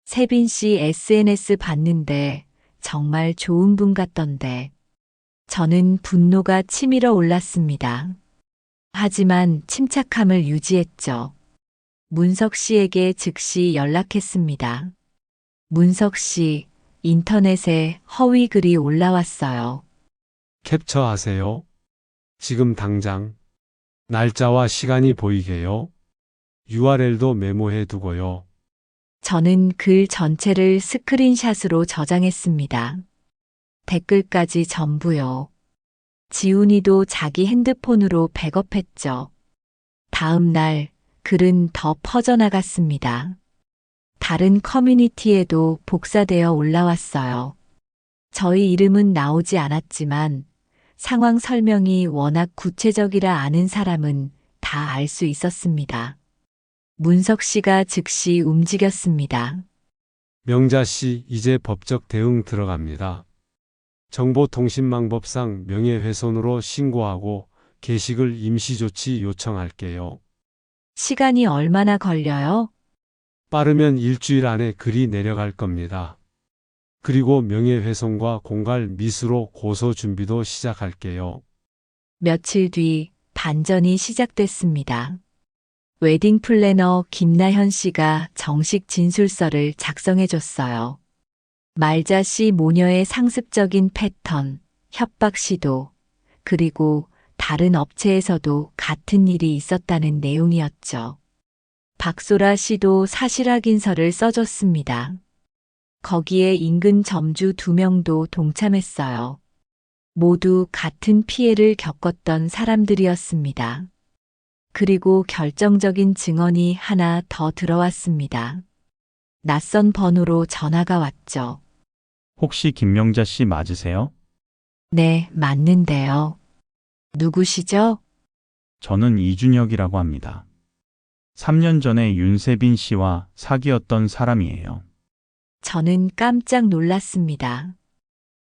세빈 씨 SNS 봤는데 정말 좋은 분 같던데. 저는 분노가 치밀어 올랐습니다. 하지만 침착함을 유지했죠. 문석 씨에게 즉시 연락했습니다. 문석 씨, 인터넷에 허위 글이 올라왔어요. 캡처하세요. 지금 당장. 날짜와 시간이 보이게요. URL도 메모해 두고요. 저는 글 전체를 스크린샷으로 저장했습니다. 댓글까지 전부요. 지훈이도 자기 핸드폰으로 백업했죠. 다음 날 글은 더 퍼져나갔습니다. 다른 커뮤니티에도 복사되어 올라왔어요. 저희 이름은 나오지 않았지만 상황 설명이 워낙 구체적이라 아는 사람은 다 알 수 있었습니다. 문석 씨가 즉시 움직였습니다. 명자 씨, 이제 법적 대응 들어갑니다. 정보통신망법상 명예훼손으로 신고하고 게시글 임시조치 요청할게요. 시간이 얼마나 걸려요? 빠르면 일주일 안에 글이 내려갈 겁니다. 그리고 명예훼손과 공갈 미수로 고소 준비도 시작할게요. 며칠 뒤 반전이 시작됐습니다. 웨딩 플래너 김나현 씨가 정식 진술서를 작성해 줬어요. 말자 씨 모녀의 상습적인 패턴, 협박 시도, 그리고 다른 업체에서도 같은 일이 있었다는 내용이었죠. 박소라 씨도 사실 확인서를 써줬습니다. 거기에 인근 점주 2명도 동참했어요. 모두 같은 피해를 겪었던 사람들이었습니다. 그리고 결정적인 증언이 하나 더 들어왔습니다. 낯선 번호로 전화가 왔죠. 혹시 김명자 씨 맞으세요? 네, 맞는데요. 누구시죠? 저는 이준혁이라고 합니다. 3년 전에 윤세빈 씨와 사귀었던 사람이에요. 저는 깜짝 놀랐습니다.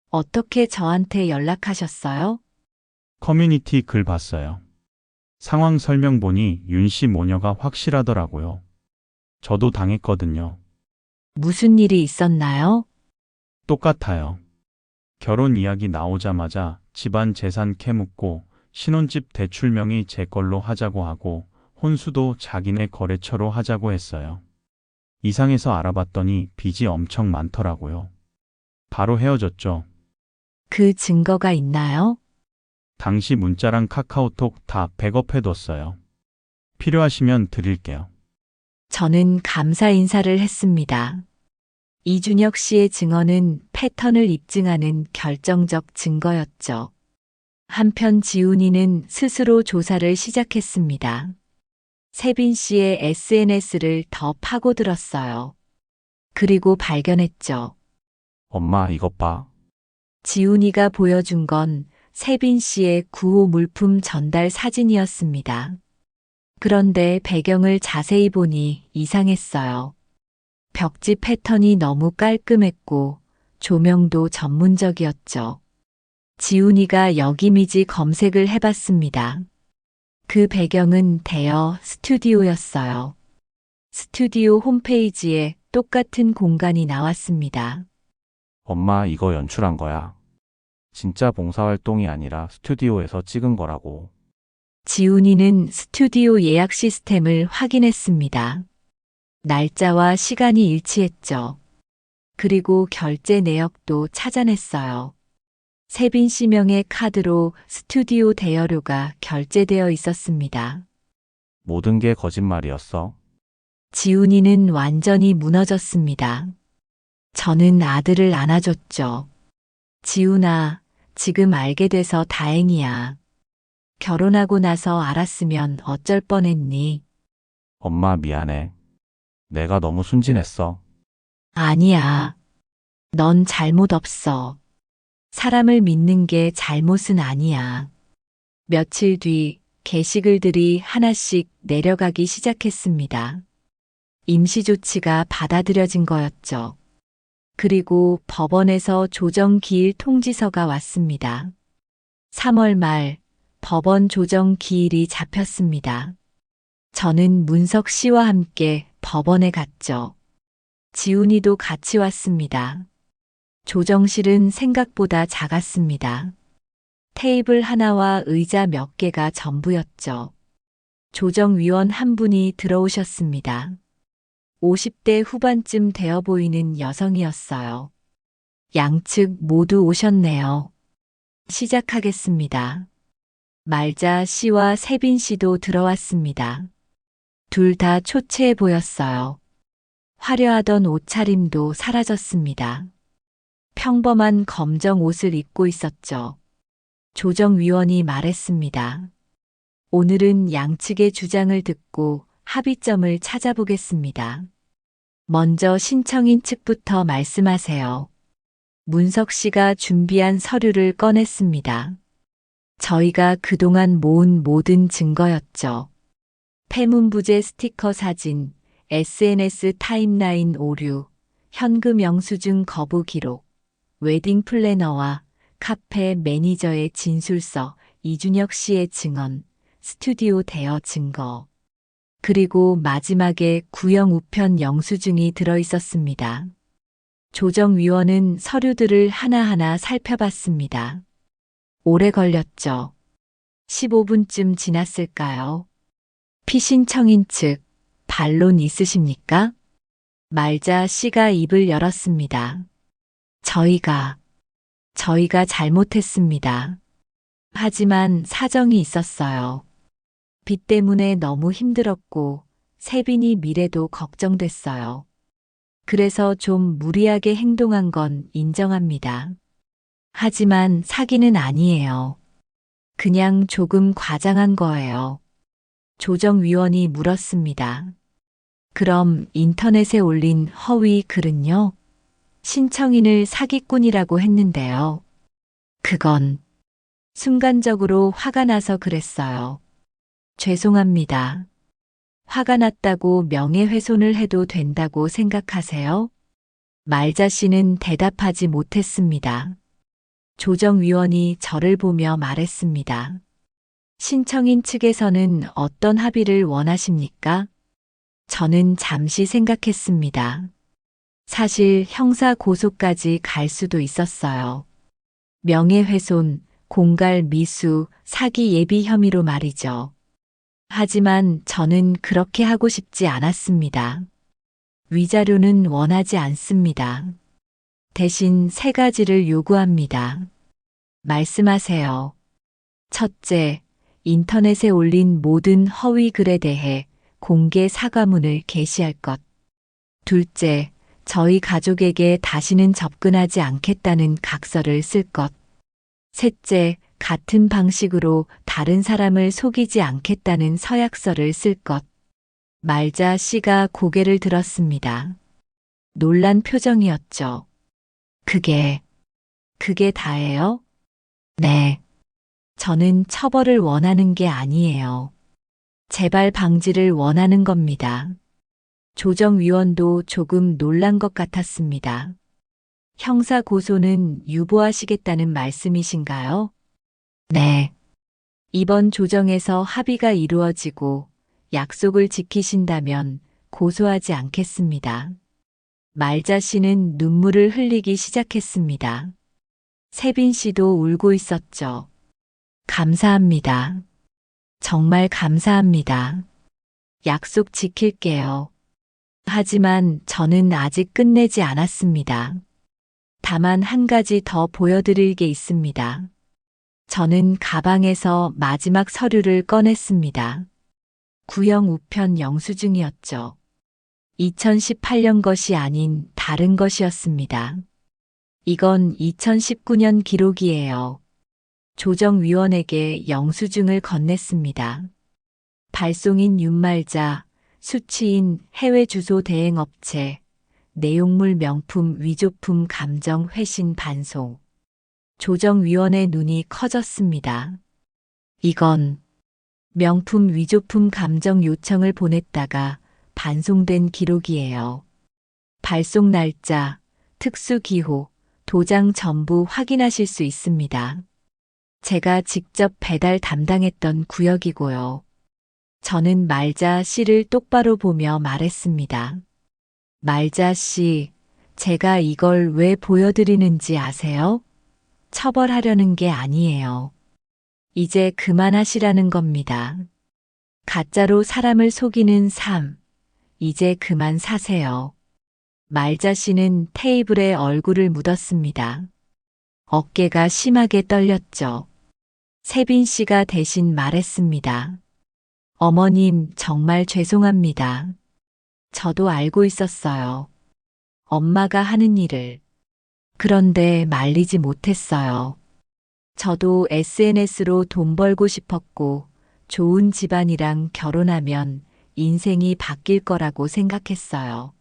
어떻게 저한테 연락하셨어요? 커뮤니티 글 봤어요. 상황 설명 보니 윤 씨 모녀가 확실하더라고요. 저도 당했거든요. 무슨 일이 있었나요? 똑같아요. 결혼 이야기 나오자마자 집안 재산 캐묻고 신혼집 대출명의 제 걸로 하자고 하고 혼수도 자기네 거래처로 하자고 했어요. 이상해서 알아봤더니 빚이 엄청 많더라고요. 바로 헤어졌죠. 그 증거가 있나요? 당시 문자랑 카카오톡 다 백업해뒀어요. 필요하시면 드릴게요. 저는 감사 인사를 했습니다. 이준혁 씨의 증언은 패턴을 입증하는 결정적 증거였죠. 한편 지훈이는 스스로 조사를 시작했습니다. 세빈 씨의 SNS를 더 파고들었어요. 그리고 발견했죠. 엄마 이것 봐. 지훈이가 보여준 건 세빈 씨의 구호 물품 전달 사진이었습니다. 그런데 배경을 자세히 보니 이상했어요. 벽지 패턴이 너무 깔끔했고 조명도 전문적이었죠. 지훈이가 여기미지 검색을 해봤습니다. 그 배경은 대여 스튜디오였어요. 스튜디오 홈페이지에 똑같은 공간이 나왔습니다. 엄마, 이거 연출한 거야. 진짜 봉사활동이 아니라 스튜디오에서 찍은 거라고. 지훈이는 스튜디오 예약 시스템을 확인했습니다. 날짜와 시간이 일치했죠. 그리고 결제 내역도 찾아냈어요. 세빈 씨 명의 카드로 스튜디오 대여료가 결제되어 있었습니다. 모든 게 거짓말이었어. 지훈이는 완전히 무너졌습니다. 저는 아들을 안아줬죠. 지훈아, 지금 알게 돼서 다행이야. 결혼하고 나서 알았으면 어쩔 뻔했니? 엄마, 미안해. 내가 너무 순진했어. 아니야. 넌 잘못 없어. 사람을 믿는 게 잘못은 아니야. 며칠 뒤 게시글들이 하나씩 내려가기 시작했습니다. 임시조치가 받아들여진 거였죠. 그리고 법원에서 조정기일 통지서가 왔습니다. 3월 말 법원 조정기일이 잡혔습니다. 저는 문석 씨와 함께 법원에 갔죠. 지훈이도 같이 왔습니다. 조정실은 생각보다 작았습니다. 테이블 하나와 의자 몇 개가 전부였죠. 조정위원 한 분이 들어오셨습니다. 50대 후반쯤 되어 보이는 여성이었어요. 양측 모두 오셨네요. 시작하겠습니다. 말자 씨와 세빈 씨도 들어왔습니다. 둘 다 초췌해 보였어요. 화려하던 옷차림도 사라졌습니다. 평범한 검정 옷을 입고 있었죠. 조정위원이 말했습니다. 오늘은 양측의 주장을 듣고 합의점을 찾아보겠습니다. 먼저 신청인 측부터 말씀하세요. 문석 씨가 준비한 서류를 꺼냈습니다. 저희가 그동안 모은 모든 증거였죠. 폐문부제 스티커 사진, SNS 타임라인 오류, 현금 영수증 거부 기록, 웨딩 플래너와 카페 매니저의 진술서, 이준혁 씨의 증언, 스튜디오 대여 증거, 그리고 마지막에 구형 우편 영수증이 들어 있었습니다. 조정위원은 서류들을 하나하나 살펴봤습니다. 오래 걸렸죠. 15분쯤 지났을까요? 피신청인 측, 반론 있으십니까? 말자 씨가 입을 열었습니다. 저희가 잘못했습니다. 하지만 사정이 있었어요. 빚 때문에 너무 힘들었고 세빈이 미래도 걱정됐어요. 그래서 좀 무리하게 행동한 건 인정합니다. 하지만 사기는 아니에요. 그냥 조금 과장한 거예요. 조정위원이 물었습니다. 그럼 인터넷에 올린 허위 글은요? 신청인을 사기꾼이라고 했는데요. 그건 순간적으로 화가 나서 그랬어요. 죄송합니다. 화가 났다고 명예훼손을 해도 된다고 생각하세요? 말자 씨는 대답하지 못했습니다. 조정위원이 저를 보며 말했습니다. 신청인 측에서는 어떤 합의를 원하십니까? 저는 잠시 생각했습니다. 사실 형사 고소까지 갈 수도 있었어요. 명예훼손, 공갈 미수, 사기 예비 혐의로 말이죠. 하지만 저는 그렇게 하고 싶지 않았습니다. 위자료는 원하지 않습니다. 대신 3가지를 요구합니다. 말씀하세요. 첫째, 인터넷에 올린 모든 허위 글에 대해 공개 사과문을 게시할 것. 둘째, 저희 가족에게 다시는 접근하지 않겠다는 각서를 쓸 것. 셋째, 같은 방식으로 다른 사람을 속이지 않겠다는 서약서를 쓸 것. 말자 씨가 고개를 들었습니다. 놀란 표정이었죠. 그게 다예요? 네. 저는 처벌을 원하는 게 아니에요. 재발 방지를 원하는 겁니다. 조정위원도 조금 놀란 것 같았습니다. 형사 고소는 유보하시겠다는 말씀이신가요? 네. 이번 조정에서 합의가 이루어지고 약속을 지키신다면 고소하지 않겠습니다. 말자 씨는 눈물을 흘리기 시작했습니다. 세빈 씨도 울고 있었죠. 감사합니다. 정말 감사합니다. 약속 지킬게요. 하지만 저는 아직 끝내지 않았습니다. 다만 한 가지 더 보여드릴 게 있습니다. 저는 가방에서 마지막 서류를 꺼냈습니다. 구형 우편 영수증이었죠. 2018년 것이 아닌 다른 것이었습니다. 이건 2019년 기록이에요. 조정위원에게 영수증을 건넸습니다. 발송인 윤말자, 수취인 해외 주소 대행업체, 내용물 명품 위조품 감정 회신 반송. 조정위원의 눈이 커졌습니다. 이건 명품 위조품 감정 요청을 보냈다가 반송된 기록이에요. 발송 날짜, 특수 기호, 도장 전부 확인하실 수 있습니다. 제가 직접 배달 담당했던 구역이고요. 저는 말자 씨를 똑바로 보며 말했습니다. 말자 씨, 제가 이걸 왜 보여드리는지 아세요? 처벌하려는 게 아니에요. 이제 그만하시라는 겁니다. 가짜로 사람을 속이는 삶, 이제 그만 사세요. 말자 씨는 테이블에 얼굴을 묻었습니다. 어깨가 심하게 떨렸죠. 세빈 씨가 대신 말했습니다. 어머님, 정말 죄송합니다. 저도 알고 있었어요. 엄마가 하는 일을. 그런데 말리지 못했어요. 저도 SNS로 돈 벌고 싶었고, 좋은 집안이랑 결혼하면 인생이 바뀔 거라고 생각했어요.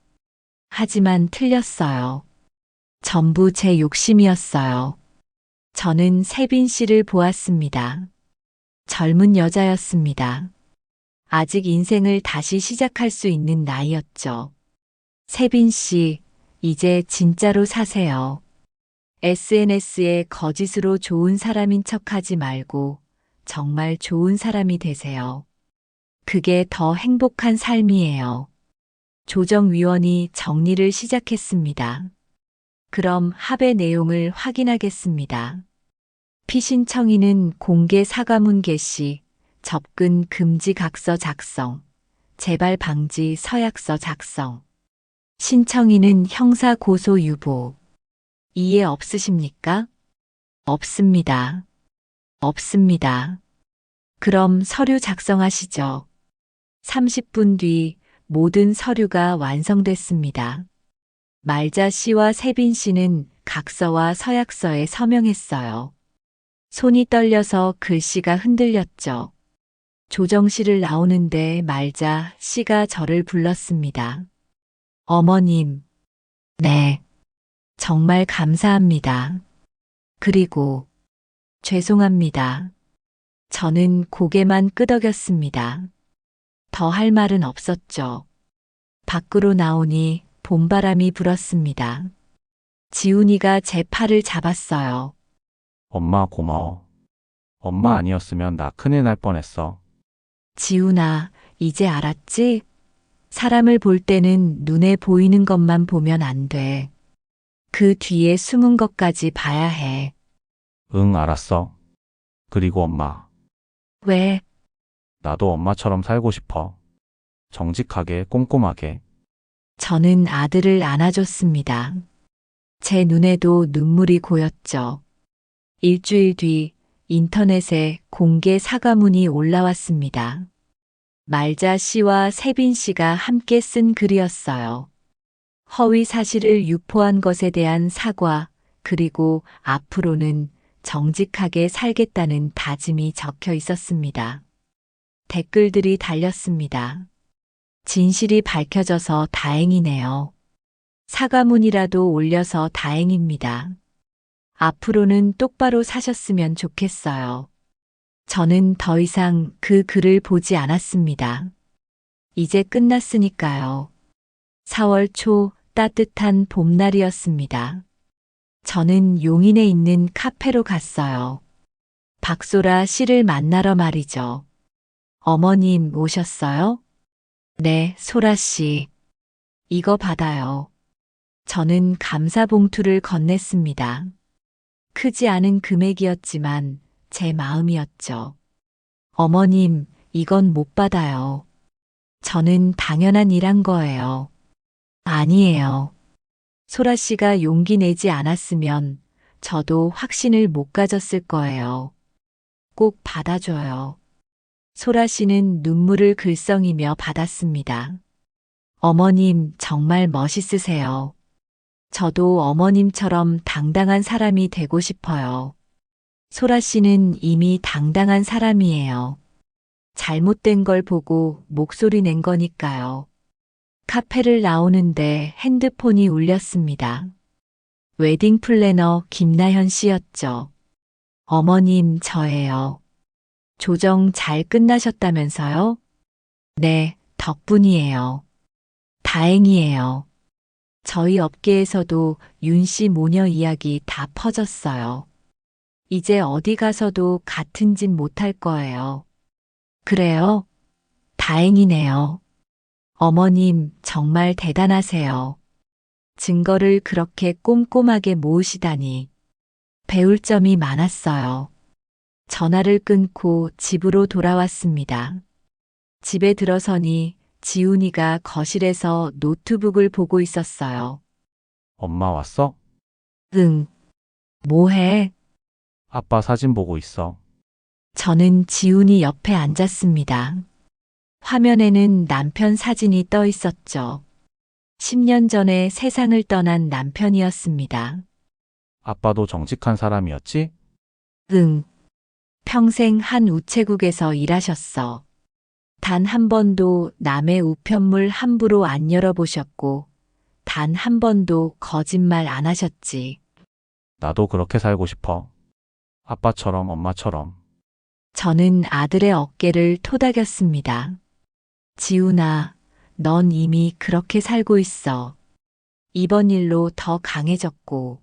하지만 틀렸어요. 전부 제 욕심이었어요. 저는 세빈 씨를 보았습니다. 젊은 여자였습니다. 아직 인생을 다시 시작할 수 있는 나이였죠. 세빈 씨, 이제 진짜로 사세요. SNS에 거짓으로 좋은 사람인 척하지 말고 정말 좋은 사람이 되세요. 그게 더 행복한 삶이에요. 조정위원이 정리를 시작했습니다. 그럼 합의 내용을 확인하겠습니다. 피신청인은 공개 사과문 게시, 접근 금지 각서 작성, 재발 방지 서약서 작성. 신청인은 형사 고소 유보. 이해 없으십니까? 없습니다. 없습니다. 그럼 서류 작성하시죠. 30분 뒤 모든 서류가 완성됐습니다. 말자 씨와 세빈 씨는 각서와 서약서에 서명했어요. 손이 떨려서 글씨가 흔들렸죠. 조정실을 나오는데 말자 씨가 저를 불렀습니다. 어머님. 네. 정말 감사합니다. 그리고 죄송합니다. 저는 고개만 끄덕였습니다. 더 할 말은 없었죠. 밖으로 나오니 봄바람이 불었습니다. 지훈이가 제 팔을 잡았어요. 엄마 고마워. 엄마 아니었으면 나 큰일 날 뻔했어. 지훈아, 이제 알았지? 사람을 볼 때는 눈에 보이는 것만 보면 안 돼. 그 뒤에 숨은 것까지 봐야 해. 응, 알았어. 그리고 엄마, 왜? 나도 엄마처럼 살고 싶어. 정직하게, 꼼꼼하게. 저는 아들을 안아줬습니다. 제 눈에도 눈물이 고였죠. 일주일 뒤 인터넷에 공개 사과문이 올라왔습니다. 말자 씨와 세빈 씨가 함께 쓴 글이었어요. 허위 사실을 유포한 것에 대한 사과, 그리고 앞으로는 정직하게 살겠다는 다짐이 적혀 있었습니다. 댓글들이 달렸습니다. 진실이 밝혀져서 다행이네요. 사과문이라도 올려서 다행입니다. 앞으로는 똑바로 사셨으면 좋겠어요. 저는 더 이상 그 글을 보지 않았습니다. 이제 끝났으니까요. 4월 초 따뜻한 봄날이었습니다. 저는 용인에 있는 카페로 갔어요. 박소라 씨를 만나러 말이죠. 어머님 오셨어요? 네, 소라 씨. 이거 받아요. 저는 감사 봉투를 건넸습니다. 크지 않은 금액이었지만 제 마음이었죠. 어머님, 이건 못 받아요. 저는 당연한 일한 거예요. 아니에요. 소라 씨가 용기 내지 않았으면 저도 확신을 못 가졌을 거예요. 꼭 받아줘요. 소라 씨는 눈물을 글썽이며 받았습니다. 어머님 정말 멋있으세요. 저도 어머님처럼 당당한 사람이 되고 싶어요. 소라 씨는 이미 당당한 사람이에요. 잘못된 걸 보고 목소리 낸 거니까요. 카페를 나오는데 핸드폰이 울렸습니다. 웨딩 플래너 김나현 씨였죠. 어머님, 저예요. 조정 잘 끝나셨다면서요? 네, 덕분이에요. 다행이에요. 저희 업계에서도 윤 씨 모녀 이야기 다 퍼졌어요. 이제 어디 가서도 같은 짓 못할 거예요. 그래요? 다행이네요. 어머님, 정말 대단하세요. 증거를 그렇게 꼼꼼하게 모으시다니. 배울 점이 많았어요. 전화를 끊고 집으로 돌아왔습니다. 집에 들어서니 지훈이가 거실에서 노트북을 보고 있었어요. 엄마 왔어? 응. 뭐해? 아빠 사진 보고 있어. 저는 지훈이 옆에 앉았습니다. 화면에는 남편 사진이 떠 있었죠. 10년 전에 세상을 떠난 남편이었습니다. 아빠도 정직한 사람이었지? 응. 평생 한 우체국에서 일하셨어. 단 한 번도 남의 우편물 함부로 안 열어보셨고, 단 한 번도 거짓말 안 하셨지. 나도 그렇게 살고 싶어. 아빠처럼 엄마처럼. 저는 아들의 어깨를 토닥였습니다. 지훈아, 넌 이미 그렇게 살고 있어. 이번 일로 더 강해졌고,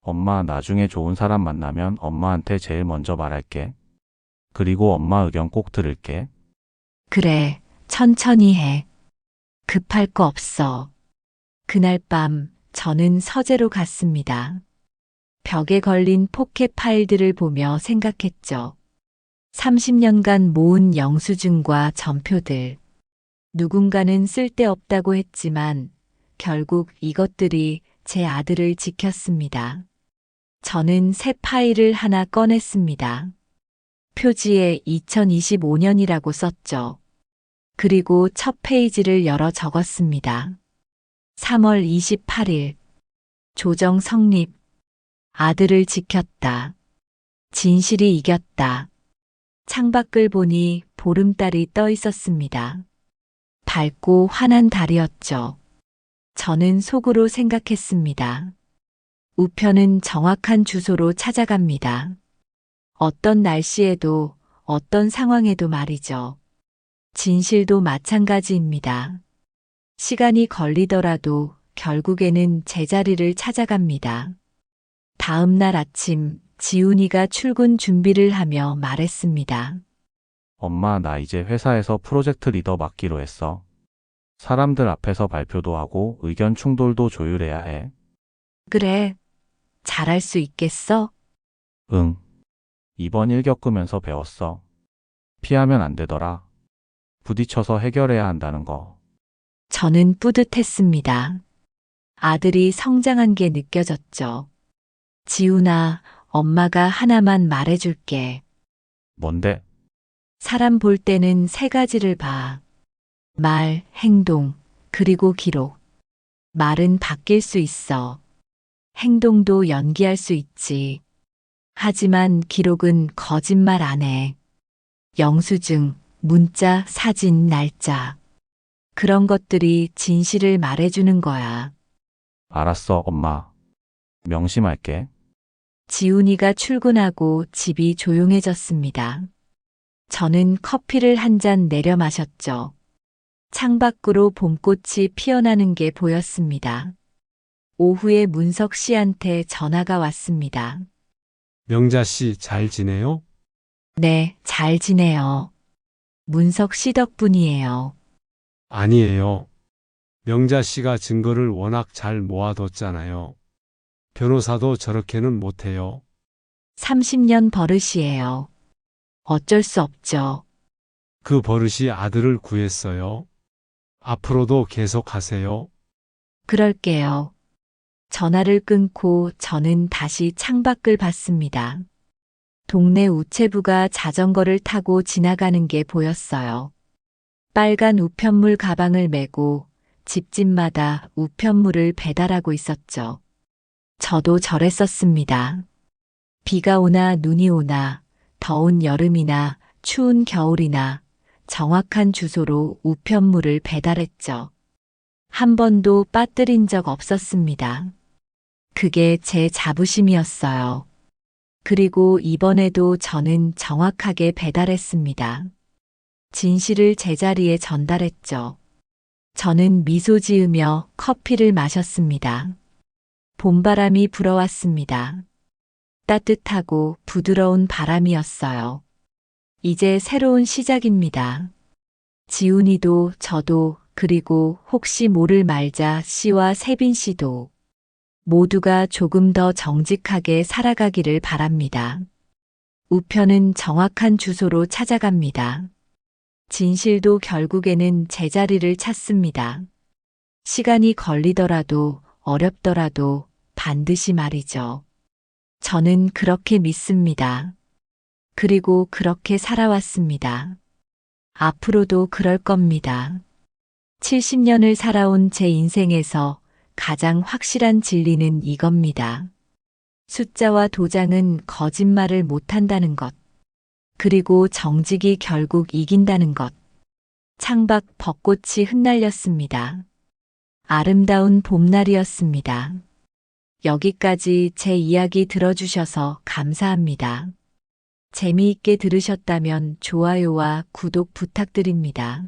엄마 나중에 좋은 사람 만나면 엄마한테 제일 먼저 말할게. 그리고 엄마 의견 꼭 들을게. 그래, 천천히 해. 급할 거 없어. 그날 밤 저는 서재로 갔습니다. 벽에 걸린 포켓 파일들을 보며 생각했죠. 30년간 모은 영수증과 전표들. 누군가는 쓸데없다고 했지만 결국 이것들이 제 아들을 지켰습니다. 저는 새 파일을 하나 꺼냈습니다. 표지에 2025년이라고 썼죠. 그리고 첫 페이지를 열어 적었습니다. 3월 28일. 조정 성립. 아들을 지켰다. 진실이 이겼다. 창밖을 보니 보름달이 떠 있었습니다. 밝고 환한 달이었죠. 저는 속으로 생각했습니다. 우편은 정확한 주소로 찾아갑니다. 어떤 날씨에도, 어떤 상황에도 말이죠. 진실도 마찬가지입니다. 시간이 걸리더라도 결국에는 제자리를 찾아갑니다. 다음 날 아침, 지훈이가 출근 준비를 하며 말했습니다. 엄마 나 이제 회사에서 프로젝트 리더 맡기로 했어. 사람들 앞에서 발표도 하고 의견 충돌도 조율해야 해. 그래, 잘할 수 있겠어? 응. 이번 일 겪으면서 배웠어. 피하면 안 되더라. 부딪혀서 해결해야 한다는 거. 저는 뿌듯했습니다. 아들이 성장한 게 느껴졌죠. 지훈아, 엄마가 하나만 말해줄게. 뭔데? 사람 볼 때는 세 가지를 봐. 말, 행동, 그리고 기록. 말은 바뀔 수 있어. 행동도 연기할 수 있지. 하지만 기록은 거짓말 안 해. 영수증, 문자, 사진, 날짜. 그런 것들이 진실을 말해주는 거야. 알았어, 엄마. 명심할게. 지훈이가 출근하고 집이 조용해졌습니다. 저는 커피를 한 잔 내려 마셨죠. 창밖으로 봄꽃이 피어나는 게 보였습니다. 오후에 문석 씨한테 전화가 왔습니다. 명자 씨 잘 지내요? 네, 잘 지내요. 문석 씨 덕분이에요. 아니에요. 명자 씨가 증거를 워낙 잘 모아뒀잖아요. 변호사도 저렇게는 못해요. 30년 버릇이에요. 어쩔 수 없죠. 그 버릇이 아들을 구했어요. 앞으로도 계속 하세요. 그럴게요. 전화를 끊고 저는 다시 창밖을 봤습니다. 동네 우체부가 자전거를 타고 지나가는 게 보였어요. 빨간 우편물 가방을 메고 집집마다 우편물을 배달하고 있었죠. 저도 저랬었습니다. 비가 오나 눈이 오나 더운 여름이나 추운 겨울이나 정확한 주소로 우편물을 배달했죠. 한 번도 빠뜨린 적 없었습니다. 그게 제 자부심이었어요. 그리고 이번에도 저는 정확하게 배달했습니다. 진실을 제자리에 전달했죠. 저는 미소 지으며 커피를 마셨습니다. 봄바람이 불어왔습니다. 따뜻하고 부드러운 바람이었어요. 이제 새로운 시작입니다. 지훈이도 저도 그리고 혹시 모를 말자 씨와 세빈 씨도 모두가 조금 더 정직하게 살아가기를 바랍니다. 우편은 정확한 주소로 찾아갑니다. 진실도 결국에는 제자리를 찾습니다. 시간이 걸리더라도 어렵더라도 반드시 말이죠. 저는 그렇게 믿습니다. 그리고 그렇게 살아왔습니다. 앞으로도 그럴 겁니다. 70년을 살아온 제 인생에서 가장 확실한 진리는 이겁니다. 숫자와 도장은 거짓말을 못한다는 것. 그리고 정직이 결국 이긴다는 것. 창밖 벚꽃이 흩날렸습니다. 아름다운 봄날이었습니다. 여기까지 제 이야기 들어주셔서 감사합니다. 재미있게 들으셨다면 좋아요와 구독 부탁드립니다.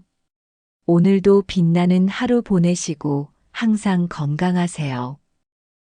오늘도 빛나는 하루 보내시고 항상 건강하세요.